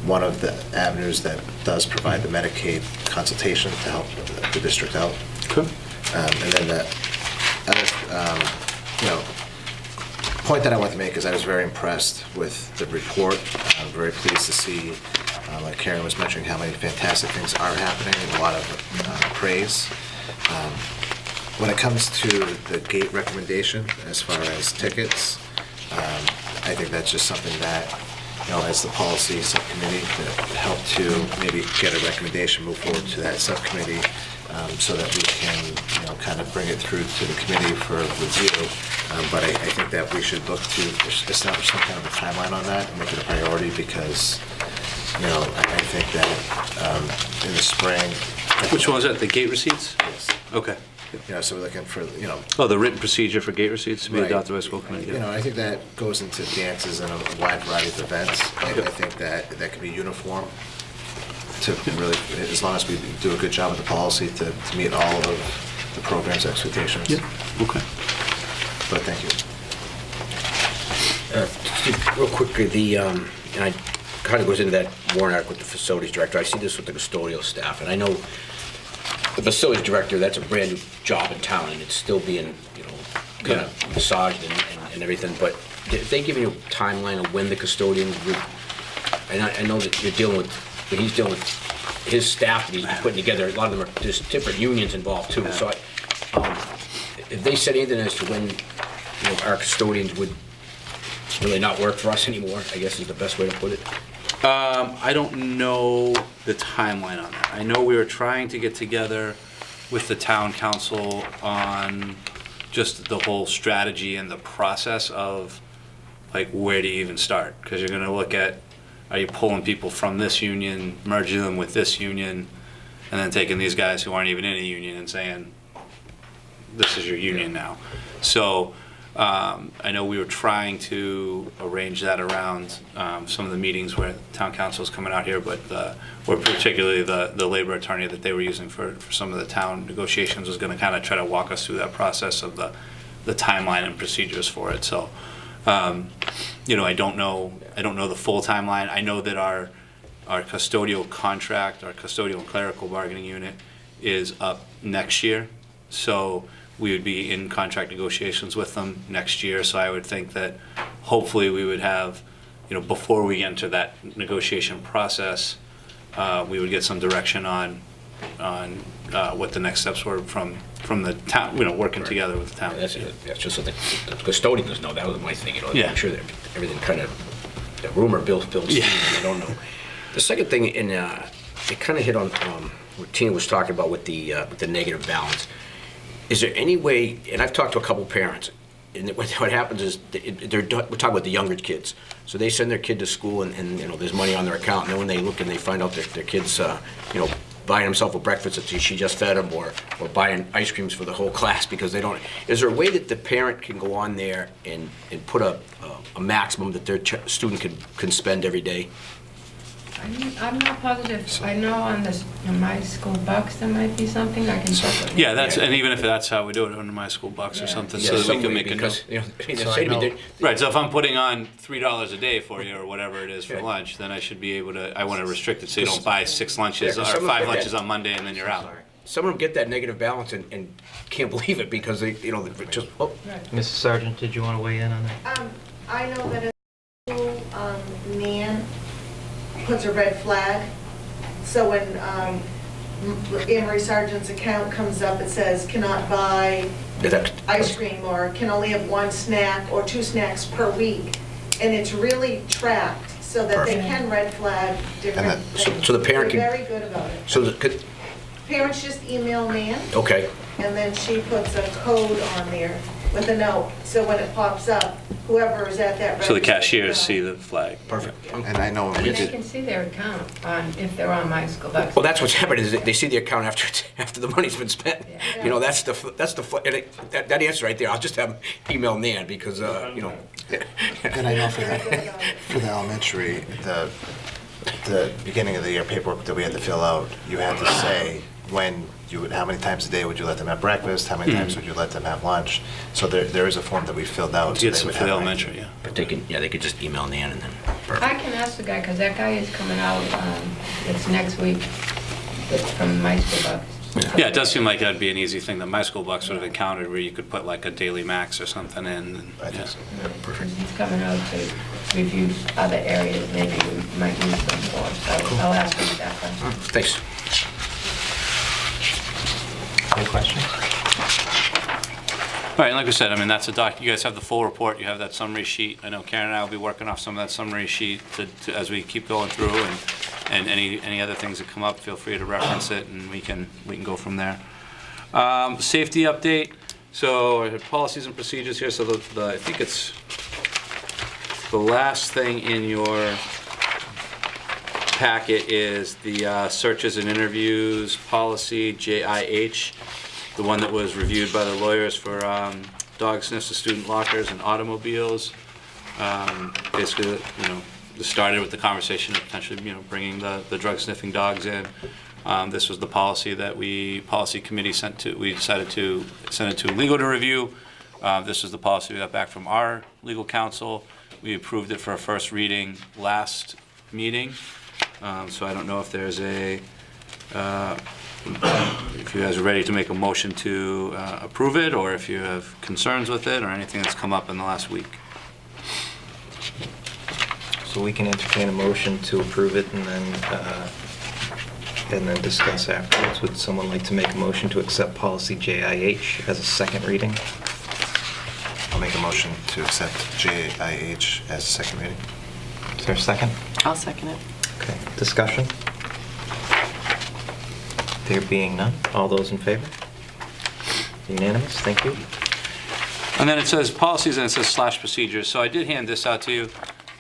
one of the avenues that does provide the Medicaid consultation to help the district out. Cool. And then the other, point that I want to make is I was very impressed with the report. I'm very pleased to see, like Karen was mentioning, how many fantastic things are happening and a lot of praise. When it comes to the gate recommendation, as far as tickets, I think that's just something that, as the policy subcommittee, to help to maybe get a recommendation, move forward to that subcommittee, so that we can, kind of bring it through to the committee for review. But I think that we should look to establish some kind of a timeline on that and make it a priority because, I think that in the spring. Which one was that, the gate receipts? Yes. Okay. So we're looking for, Oh, the written procedure for gate receipts to be Right. adopted by school committee. I think that goes into dances and a wide variety of events. I think that can be uniform to really, as long as we do a good job with the policy to meet all of the program's expectations. Yeah, okay. But thank you. Steve, real quickly, and I kind of goes into that warrant article with the facilities director. I see this with the custodial staff, and I know the facilities director, that's a brand new job in town, and it's still being, kind of massaged and everything, but if they give you a timeline of when the custodians would, and I know that you're dealing with, when he's dealing with his staff that he's putting together, a lot of them are, there's different unions involved too, so if they said anything as to when, our custodians would really not work for us anymore, I guess is the best way to put it. I don't know the timeline on that. I know we were trying to get together with the town council on just the whole strategy and the process of, like, where do you even start? Because you're gonna look at, are you pulling people from this union, merging them with this union, and then taking these guys who aren't even in a union and saying, this is your union now. So, I know we were trying to arrange that around some of the meetings where town council is coming out here, but where particularly the labor attorney that they were using for some of the town negotiations was going to kind of try to walk us through that process of the timeline and procedures for it. So, I don't know the full timeline. I know that our custodial contract, our custodial and clerical bargaining unit is up next year. So we would be in contract negotiations with them next year. So I would think that hopefully we would have, before we enter that negotiation process, we would get some direction on what the next steps were from the town, working together with the town. That's just so the custodians know. That was my thing, Yeah. I'm sure that everything kind of, the rumor builds steam, and I don't know. The second thing, and it kind of hit on what Tina was talking about with the negative balance. Is there any way, and I've talked to a couple parents, and what happens is, we're talking about the younger kids. So they send their kid to school and there's money on their account, and then when they look and they find out that their kid's, buying himself a breakfast that she just fed him, or buying ice creams for the whole class because they don't, is there a way that the parent can go on there and put a maximum that their student can spend every day? I'm not positive. I know on my school bucks, there might be something I can check with. Yeah, and even if that's how we do it, under my school bucks or something, so that we can make a note. Right, so if I'm putting on $3 a day for you or whatever it is for lunch, then I should be able to, I want to restrict it so you don't buy 6 lunches or 5 lunches on Monday and then you're out. Some of them get that negative balance and can't believe it because they, just, Mrs. Sargent, did you want to weigh in on that? I know that a school man puts a red flag, so when Anne Marie Sargent's account comes up, it says cannot buy ice cream or can only have 1 snack or 2 snacks per week. and it's really tracked so that they Perfect. can red flag different And things. so the parent They're can- very good about it. So, Parents just email Nan, okay, and then she puts a code on there with a note. So when it pops up, whoever is at that So the register cashiers will see know. the flag. perfect. And I know when And we they did, can see their account on, if they're on My School Bucks. Well, that's what's happened, is that they see the account after the money's been spent. Yeah. You know, that's the, that answer right there, I'll just have them email Nan, because, you know. and I know for the elementary, the beginning of the year paperwork that we had to fill out, you had to say when you would, how many times a day would you let them have breakfast, how many times would you let them have lunch? So there is a form that we filled out. so Get they some would for the have an elementary, idea. yeah. But they could just email Nan and then, I perfect. can ask the guy, because that guy is coming out, it's next week, it's from My School Bucks. Yeah, it does seem like that'd be an easy thing that My School Bucks would have encountered, where you could put like a daily max or something in. And, I think yeah. so. Because he's coming out to review other areas maybe we might use them for, so I'll ask him that question. Thanks. Any questions? All right, and like I said, I mean, that's a doc, you guys have the full report, you have that summary sheet. I know Karen and I will be working off some of that summary sheet as we keep going through, and any other things that come up, feel free to reference it, and we can go from there. Safety update, so I have policies and procedures here, so I think it's the last thing in your packet is the searches and interviews policy, JIH, the one that was reviewed by the lawyers for dog sniffs of student lockers and automobiles. Basically, you know, this started with the conversation of potentially, you know, bringing the drug sniffing dogs in. This was the policy that policy committee we decided to send it to legal to review. This was the policy we got back from our legal counsel. We approved it for a first reading last meeting. So I don't know if there's if you guys are ready to make a motion to approve it, or if you have concerns with it, or anything that's come up in the last week. So we can entertain a motion to approve it and then discuss afterwards. Would someone like to make a motion to accept policy JIH as a second reading? I'll make a motion to accept JIH as second reading. Is there a second? I'll second it. Okay, discussion? There being none, all those in favor? Unanimous, thank you. And then it says policies, and it says slash procedures. So I did hand this out to you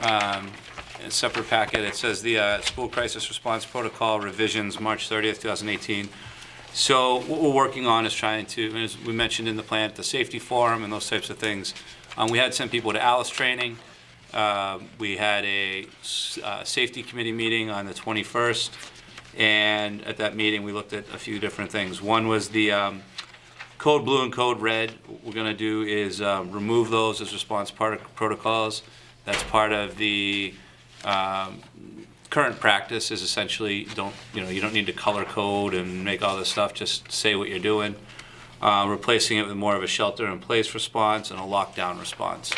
in a separate packet. It says the school crisis response protocol revisions, March 30th, 2018. So what we're working on is trying to, as we mentioned in the plan, the safety forum and those types of things. We had sent people to Alice training. We had a safety committee meeting on the 21st. And at that meeting, we looked at a few different things. One was the code blue and code red. What we're going to do is remove those as response protocols. That's part of the current practice. Is essentially you don't need to color code and make all this stuff. Just say what you're doing. Replacing it with more of a shelter-in-place response and a lockdown response.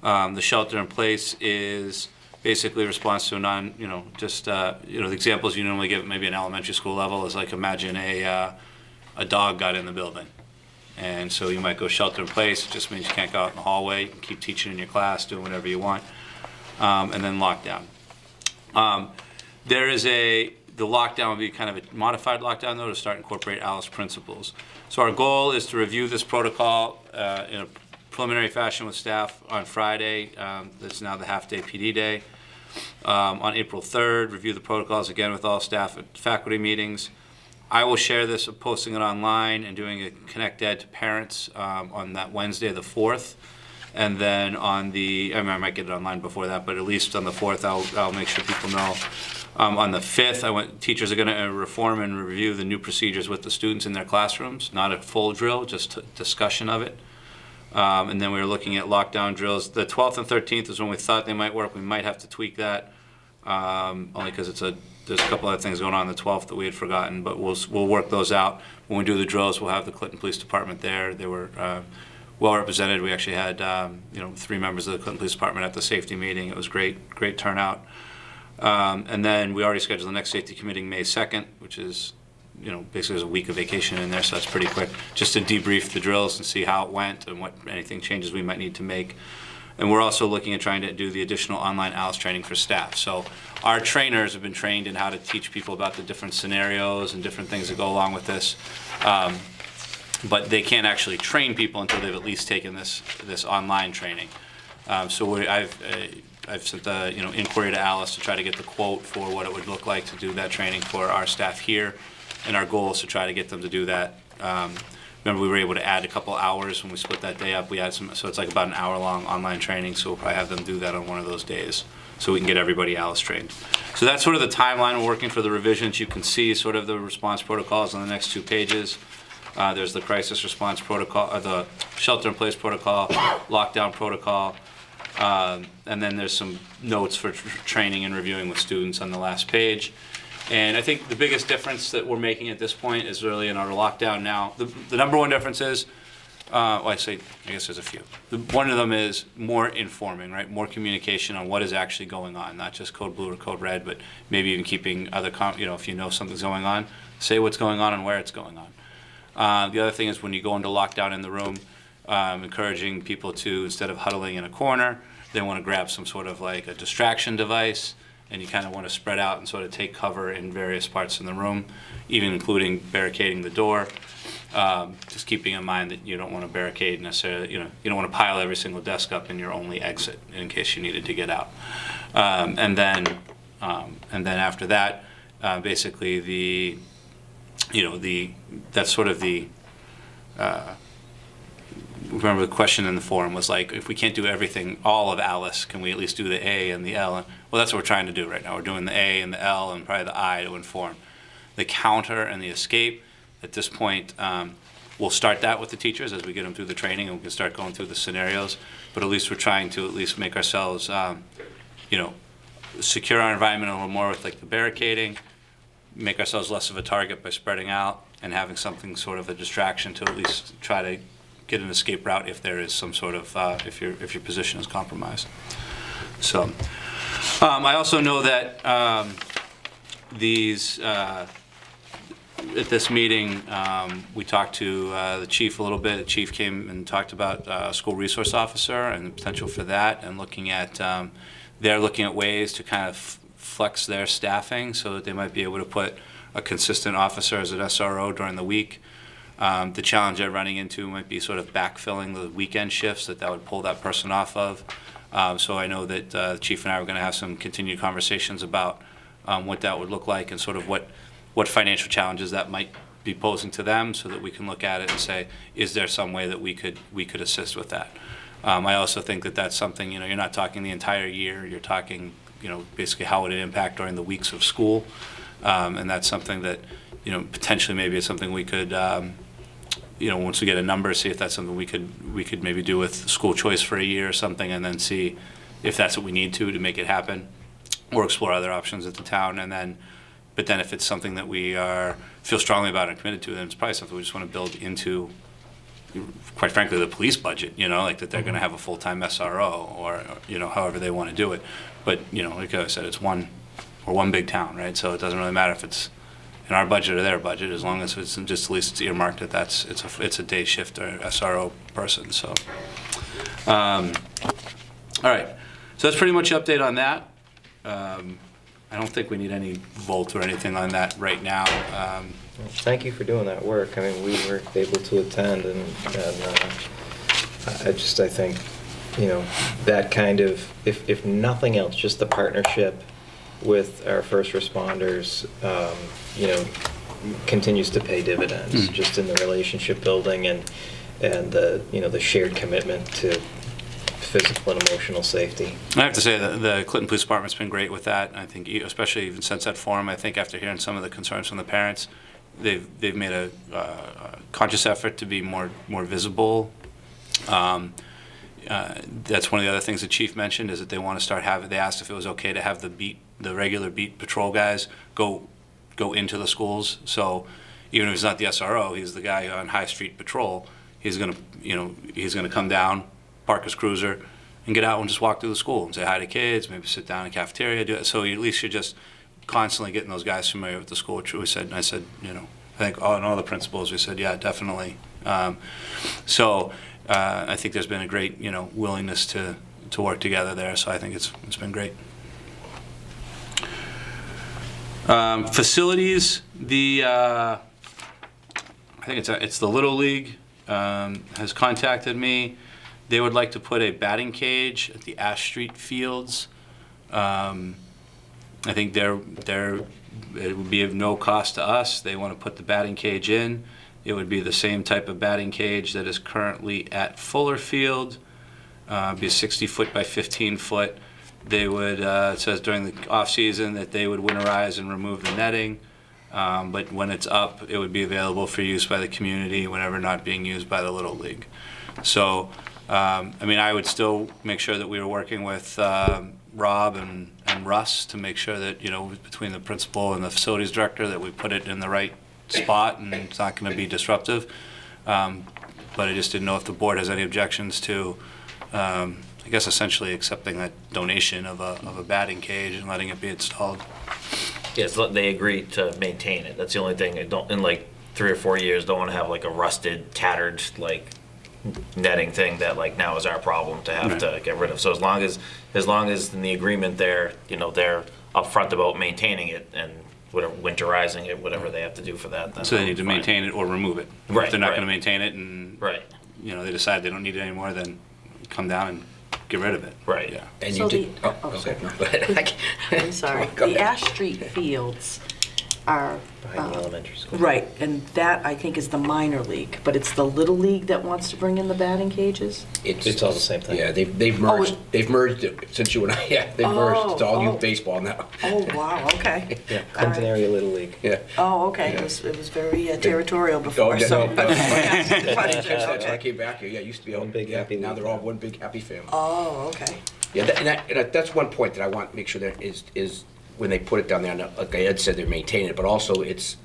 The shelter-in-place is basically a response to a the examples you normally give at maybe an elementary school level is like, imagine a dog got in the building. And so you might go shelter in place. It just means you can't go out in the hallway. You can keep teaching in your class, doing whatever you want. And then lockdown. The lockdown would be kind of a modified lockdown, though, to start incorporate Alice principles. So our goal is to review this protocol in a preliminary fashion with staff on Friday. That's now the half-day PD day. On April 3rd, review the protocols again with all staff at faculty meetings. I will share this, posting it online and doing a Connect Ed to parents on that Wednesday, the 4th. And then I might get it online before that, but at least on the 4th, I'll make sure people know. On the 5th, teachers are going to reform and review the new procedures with the students in their classrooms, not a full drill, just a discussion of it. And then we were looking at lockdown drills. The 12th and 13th is when we thought they might work. We might have to tweak that, only because there's a couple other things going on the 12th that we had forgotten, but we'll work those out. When we do the drills, we'll have the Clinton Police Department there. They were well represented. We actually had 3 members of the Clinton Police Department at the safety meeting. It was great turnout. And then we already scheduled the next safety committee May 2nd, which is basically there's a week of vacation in there, so that's pretty quick, just to debrief the drills and see how it went and what anything changes we might need to make. And we're also looking at trying to do the additional online ALICE training for staff. So our trainers have been trained in how to teach people about the different scenarios and different things that go along with this. But they can't actually train people until they've at least taken this online training. So I've sent the inquiry to Alice to try to get the quote for what it would look like to do that training for our staff here, and our goal is to try to get them to do that. Remember, we were able to add a couple hours when we split that day up. We had some, so it's like about an hour-long online training. So we'll probably have them do that on one of those days, so we can get everybody ALICE trained. So that's sort of the timeline we're working for the revisions. You can see sort of the response protocols on the next 2 pages. There's the crisis response protocol, the shelter-in-place protocol, lockdown protocol, and then there's some notes for training and reviewing with students on the last page. And I think the biggest difference that we're making at this point is really in our lockdown now. The number one difference is, I guess there's a few. One of them is more informing, right? More communication on what is actually going on, not just code blue or code red, but maybe even keeping other, if you know something's going on, say what's going on and where it's going on. The other thing is when you go into lockdown in the room, encouraging people to, instead of huddling in a corner, they want to grab some sort of like a distraction device, and you kind of want to spread out and sort of take cover in various parts in the room, even including barricading the door. Just keeping in mind that you don't want to barricade necessarily, you don't want to pile every single desk up in your only exit in case you needed to get out. And then after that, basically that's sort of the, remember the question in the forum was like, if we can't do everything, all of ALICE, can we at least do the A and the L? Well, that's what we're trying to do right now. We're doing the A and the L and probably the I to inform. The counter and the escape, at this point, we'll start that with the teachers as we get them through the training, and we can start going through the scenarios. But at least we're trying to at least make ourselves, secure our environment a little more with like the barricading, make ourselves less of a target by spreading out and having something sort of a distraction to at least try to get an escape route if there is some sort of, if your position is compromised. So, I also know that at this meeting, we talked to the chief a little bit. The chief came and talked about school resource officer and the potential for that, and looking at, they're looking at ways to kind of flex their staffing so that they might be able to put a consistent officer as an SRO during the week. The challenge they're running into might be sort of backfilling the weekend shifts that would pull that person off of. So I know that the chief and I are going to have some continued conversations about what that would look like and sort of what financial challenges that might be posing to them, so that we can look at it and say, is there some way that we could assist with that? I also think that that's something, you're not talking the entire year, you're talking, basically how would it impact during the weeks of school, and that's something that, potentially maybe it's something we could, once we get a number, see if that's something we could maybe do with school choice for a year or something, and then see if that's what we need to make it happen, or explore other options at the town. And but then if it's something that we feel strongly about and committed to, then it's probably something we just want to build into, quite frankly, the police budget, like that they're going to have a full-time SRO or however they want to do it. But, like I said, we're one big town, right? So it doesn't really matter if it's in our budget or their budget, as long as it's just at least it's earmarked that it's a day shift or SRO person. So, all right. So that's pretty much the update on that. I don't think we need any vote or anything on that right now. Thank you for doing that work. I mean, we were able to attend, and I think, that kind of, if nothing else, just the partnership with our first responders, continues to pay dividends, just in the relationship building and the shared commitment to physical and emotional safety. I have to say that the Clinton Police Department's been great with that. I think, especially even since that forum, I think after hearing some of the concerns from the parents, they've made a conscious effort to be more visible. That's one of the other things the chief mentioned, is that they want to start having. They asked if it was okay to have the regular beat patrol guys go into the schools. So even if he's not the SRO, he's the guy on High Street patrol. He's gonna come down, park his cruiser, and get out and just walk through the school and say hi to kids, maybe sit down in the cafeteria, do it. So at least you're just constantly getting those guys familiar with the school, which we said, and I said, I think all the principals, we said, yeah, definitely. So I think there's been a great, willingness to to work together there. So I think it's been great. Facilities, I think it's the Little League has contacted me. They would like to put a batting cage at the Ash Street Fields. I think it would be of no cost to us. They want to put the batting cage in. It would be the same type of batting cage that is currently at Fuller Field. Be a 60-foot by 15-foot. They would, it says during the off-season that they would winterize and remove the netting. But when it's up, it would be available for use by the community whenever not being used by the Little League. So, I mean, I would still make sure that we were working with Rob and Russ to make sure that, you know, between the principal and the facilities director, that we put it in the right spot and it's not going to be disruptive. But I just didn't know if the board has any objections to, I guess, essentially accepting that donation of a batting cage and letting it be installed. Yes, they agreed to maintain it. That's the only thing. I don't, in like 3 or 4 years, don't want to have like a rusted, tattered, like netting thing that like now is our problem to have to get rid of. So as long as in the agreement there, you know, they're upfront about maintaining it and whatever, winterizing it, whatever they have to do for that. Then So they need to maintain it or remove it. Right, If they're not right. going to maintain it and, Right. you know, they decide they don't need it anymore, then come down and get rid of it. Right. Yeah. And So you did, the- oh, oh, go sorry. ahead. No, go ahead. I'm sorry. Go The ahead. Ash Street Fields are... Behind the elementary school. Right, and that, I think, is the minor league, but it's the Little League that wants to bring in the batting cages? It's all the same thing. Yeah, they've Oh, merged. They've merged it since you and I. Yeah, they've merged. It's all Oh. youth baseball now. Oh, wow, okay. Yeah, Clinton Area Little League. Yeah. Oh, okay, Yeah. it was very territorial before, yeah, so... no. Question, That's when I okay. came back here. Yeah, it used to be all One big happy Now league. they're all one big happy family. Oh, okay. Yeah, that's one point that I want to make sure that is when they put it down there. Like Ed said, they're maintaining it, but also it's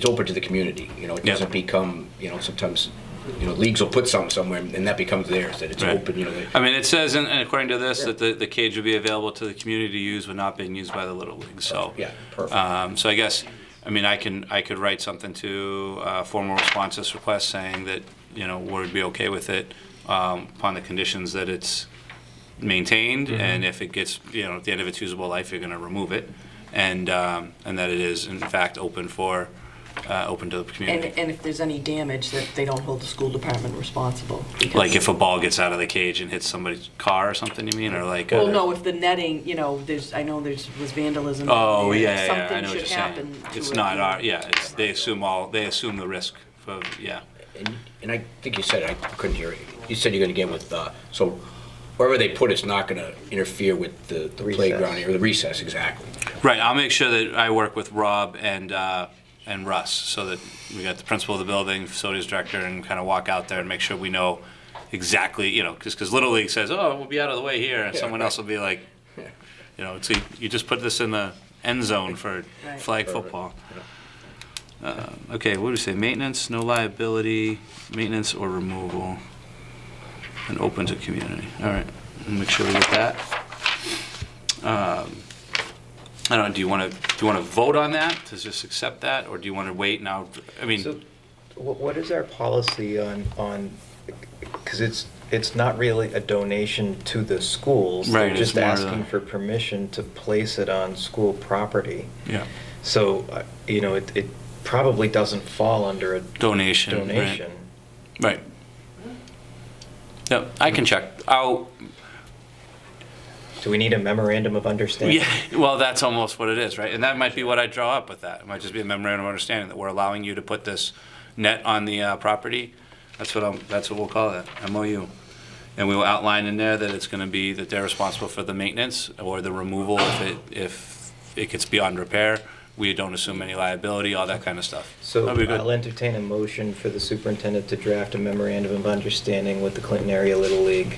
open to the community. You know, it doesn't become, you know, sometimes, you know, leagues will put something somewhere and that becomes theirs. That it's Right. open. You know. I mean, it says, and according to this, that the cage would be available to the community to use when not being used by the Little League. So, Yeah, perfect. So I guess, I mean, I could write something to formal response to this request saying that, you know, we'd be okay with it upon the conditions that it's maintained, and if it gets, you know, at the end of its usable life, you're going to remove it, and that it is in fact open to the community. And if there's any damage, that they don't hold the school department responsible? because- Like if a ball gets out of the cage and hits somebody's car or something, you mean, or like? Well, no, if the netting, you know, I know was vandalism. Oh, there. yeah, I know Something what you're should saying. happen to It's it. not our, yeah, they assume the risk of, yeah. And I think you said, I couldn't hear it. You said you're going to get with, so wherever they put it's not going to interfere with the playground or the recess, exactly. Right, I'll make sure that I work with Rob and Russ, so that we got the principal of the building, facilities director, and kind of walk out there and make sure we know exactly, you know, because Little League says, oh, we'll be out of the way here, and someone else will be like, you know, so you just put this in the end zone for Right. flag football. Okay, what do we say, maintenance, no liability, maintenance or removal, and open to community. All right, make sure we get that. I don't know, do you want to vote on that, to just accept that, or do you want to wait now? I mean, So what is our policy on, because it's not really a donation to the schools. Right, They're it's just more asking the- for permission to place it on school property. yeah, So, you know, it probably doesn't fall under a donation, right. donation. Right. Yep, I can check. Do we need a memorandum of understanding? Yeah, well, that's almost what it is, right? And that might be what I draw up with that. It might just be a memorandum of understanding that we're allowing you to put this net on the property. That's what we'll call it, MOU. And we will outline in there that it's going to be that they're responsible for the maintenance or the removal if it gets beyond repair. We don't assume any liability, all that kind of stuff. So That'd be good. I'll entertain a motion for the superintendent to draft a memorandum of understanding with the Clinton Area Little League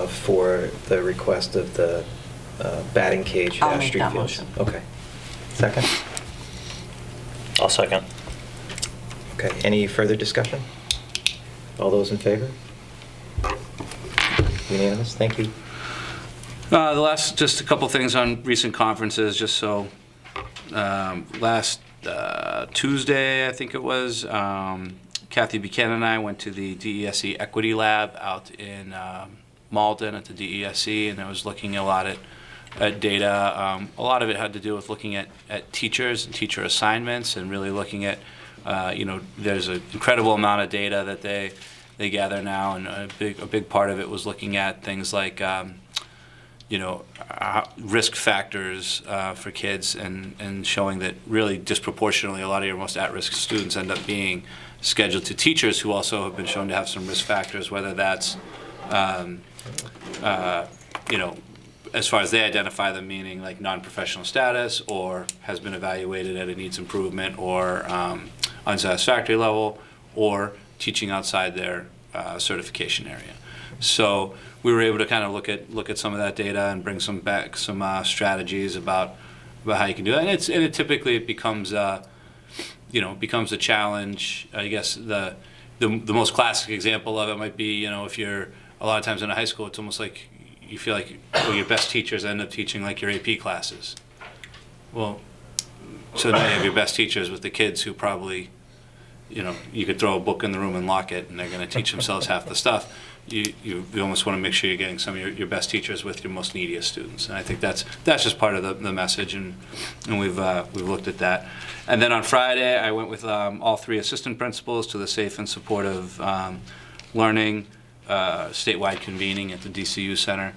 for the request of the batting cage at I'll Ash make Street that Fields. motion. Okay. Second? I'll second. Okay, any further discussion? All those in favor? Unanimous, thank you. Just a couple things on recent conferences, just so, last Tuesday, I think it was, Kathy Buchanan and I went to the DESE Equity Lab out in Malden at the DESE, and I was looking a lot at data. A lot of it had to do with looking at teachers and teacher assignments, and really looking at, there's an incredible amount of data that they gather now, and a big part of it was looking at things like, risk factors for kids, and showing that really disproportionately a lot of your most at-risk students end up being scheduled to teachers who also have been shown to have some risk factors, whether that's, as far as they identify them, meaning like non-professional status, or has been evaluated at a needs improvement or unsatisfactory level, or teaching outside their certification area. So we were able to kind of look at some of that data and bring some strategies about how you can do that. And it typically becomes becomes a challenge. I guess the most classic example of it might be, if you're a lot of times in a high school, it's almost like you feel like your best teachers end up teaching like your AP classes. Well, so now you have your best teachers with the kids who probably, you could throw a book in the room and lock it, and they're going to teach themselves half the stuff. You almost want to make sure you're getting some of your best teachers with your most neediest students, and I think that's just part of the message, and we've looked at that. And then on Friday, I went with all 3 assistant principals to the Safe and Supportive Learning statewide convening at the DCU Center.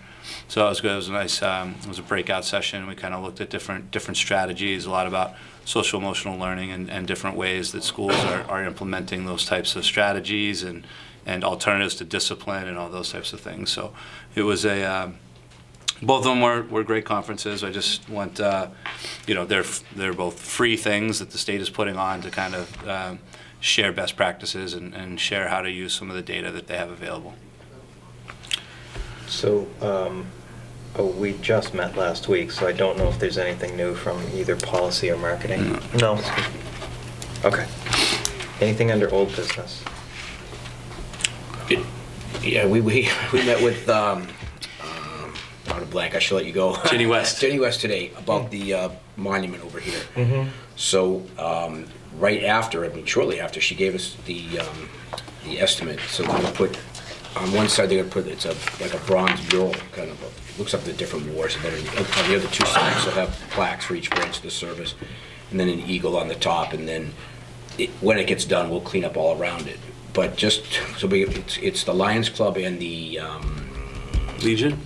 So it was good. It was a nice. It was a breakout session. We kind of looked at different strategies, a lot about social emotional learning and different ways that schools are implementing those types of strategies and alternatives to discipline and all those types of things. So it was both of them were great conferences. I just want, they're both free things that the state is putting on to kind of share best practices and share how to use some of the data that they have available. So we just met last week, so I don't know if there's anything new from either policy or marketing. No. Okay. Anything under old business? Yeah, we met with, out of blank, I should let you go. Jenny West. Jenny West today about the monument over here. Mm-hmm. So right after, shortly after, she gave us the estimate. So they're gonna put, on one side they're gonna put, it's like a bronze mural, kind of, looks up the different wars, and then on the other 2 sides they'll have plaques for each branch of the service, and then an eagle on the top, and then when it gets done, we'll clean up all around it. But just, so it's the Lions Club and the Legion?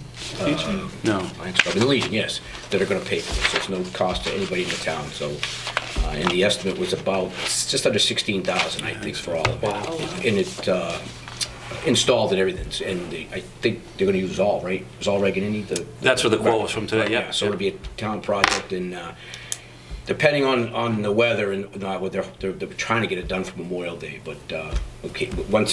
No. Lions Club and the Legion, yes, that are gonna pay for this. There's no cost to anybody in the town, so, and the estimate was about, just under 16,000, I think, for all of it. Wow. And it, installed and everything, and I think they're gonna use Zoll, right? Zoll Reganini, That's where the quote was from today, yeah. So it'll be a town project, and depending on the weather and they're trying to get it done for Memorial Day, but okay, once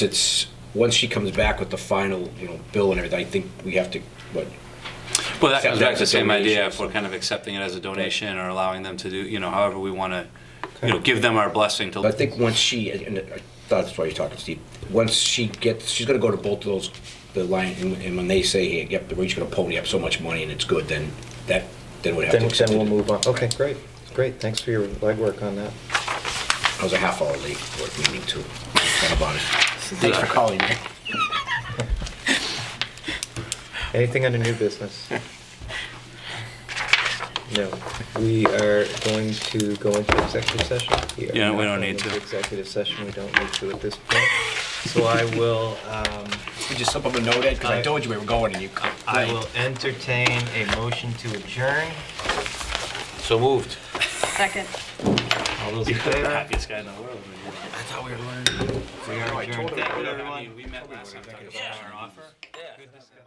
she comes back with the final, bill and everything, I think we have to, Well, that comes back to the same donation, idea, if we're kind of accepting it as a donation or allowing them to do, however we want to, give them our blessing to. But I think once she, and I thought that's why you're talking, Steve, once she's gonna go to both of those, the line, and when they say, hey, yep, we're each gonna pony up so much money and it's good, then we'd have to accept Then it. we'll move on. Okay, great. Great. Thanks for your legwork on that. I was a half hour late for a meeting too. Thought about it. Thanks for calling me. Anything under new business? No. We are going to go into executive session. We Yeah, we not don't going need into to. Executive session, we don't need to at this point. So I will, You just slip up a note, Ed, because I told you we were going and you I will entertain a motion to adjourn. So moved. Second. All those in favor? Happiest guy in the world. I thought we were learning. We are adjourned. Thank you, everyone. We met last time. Talked about our offer. Good discussion.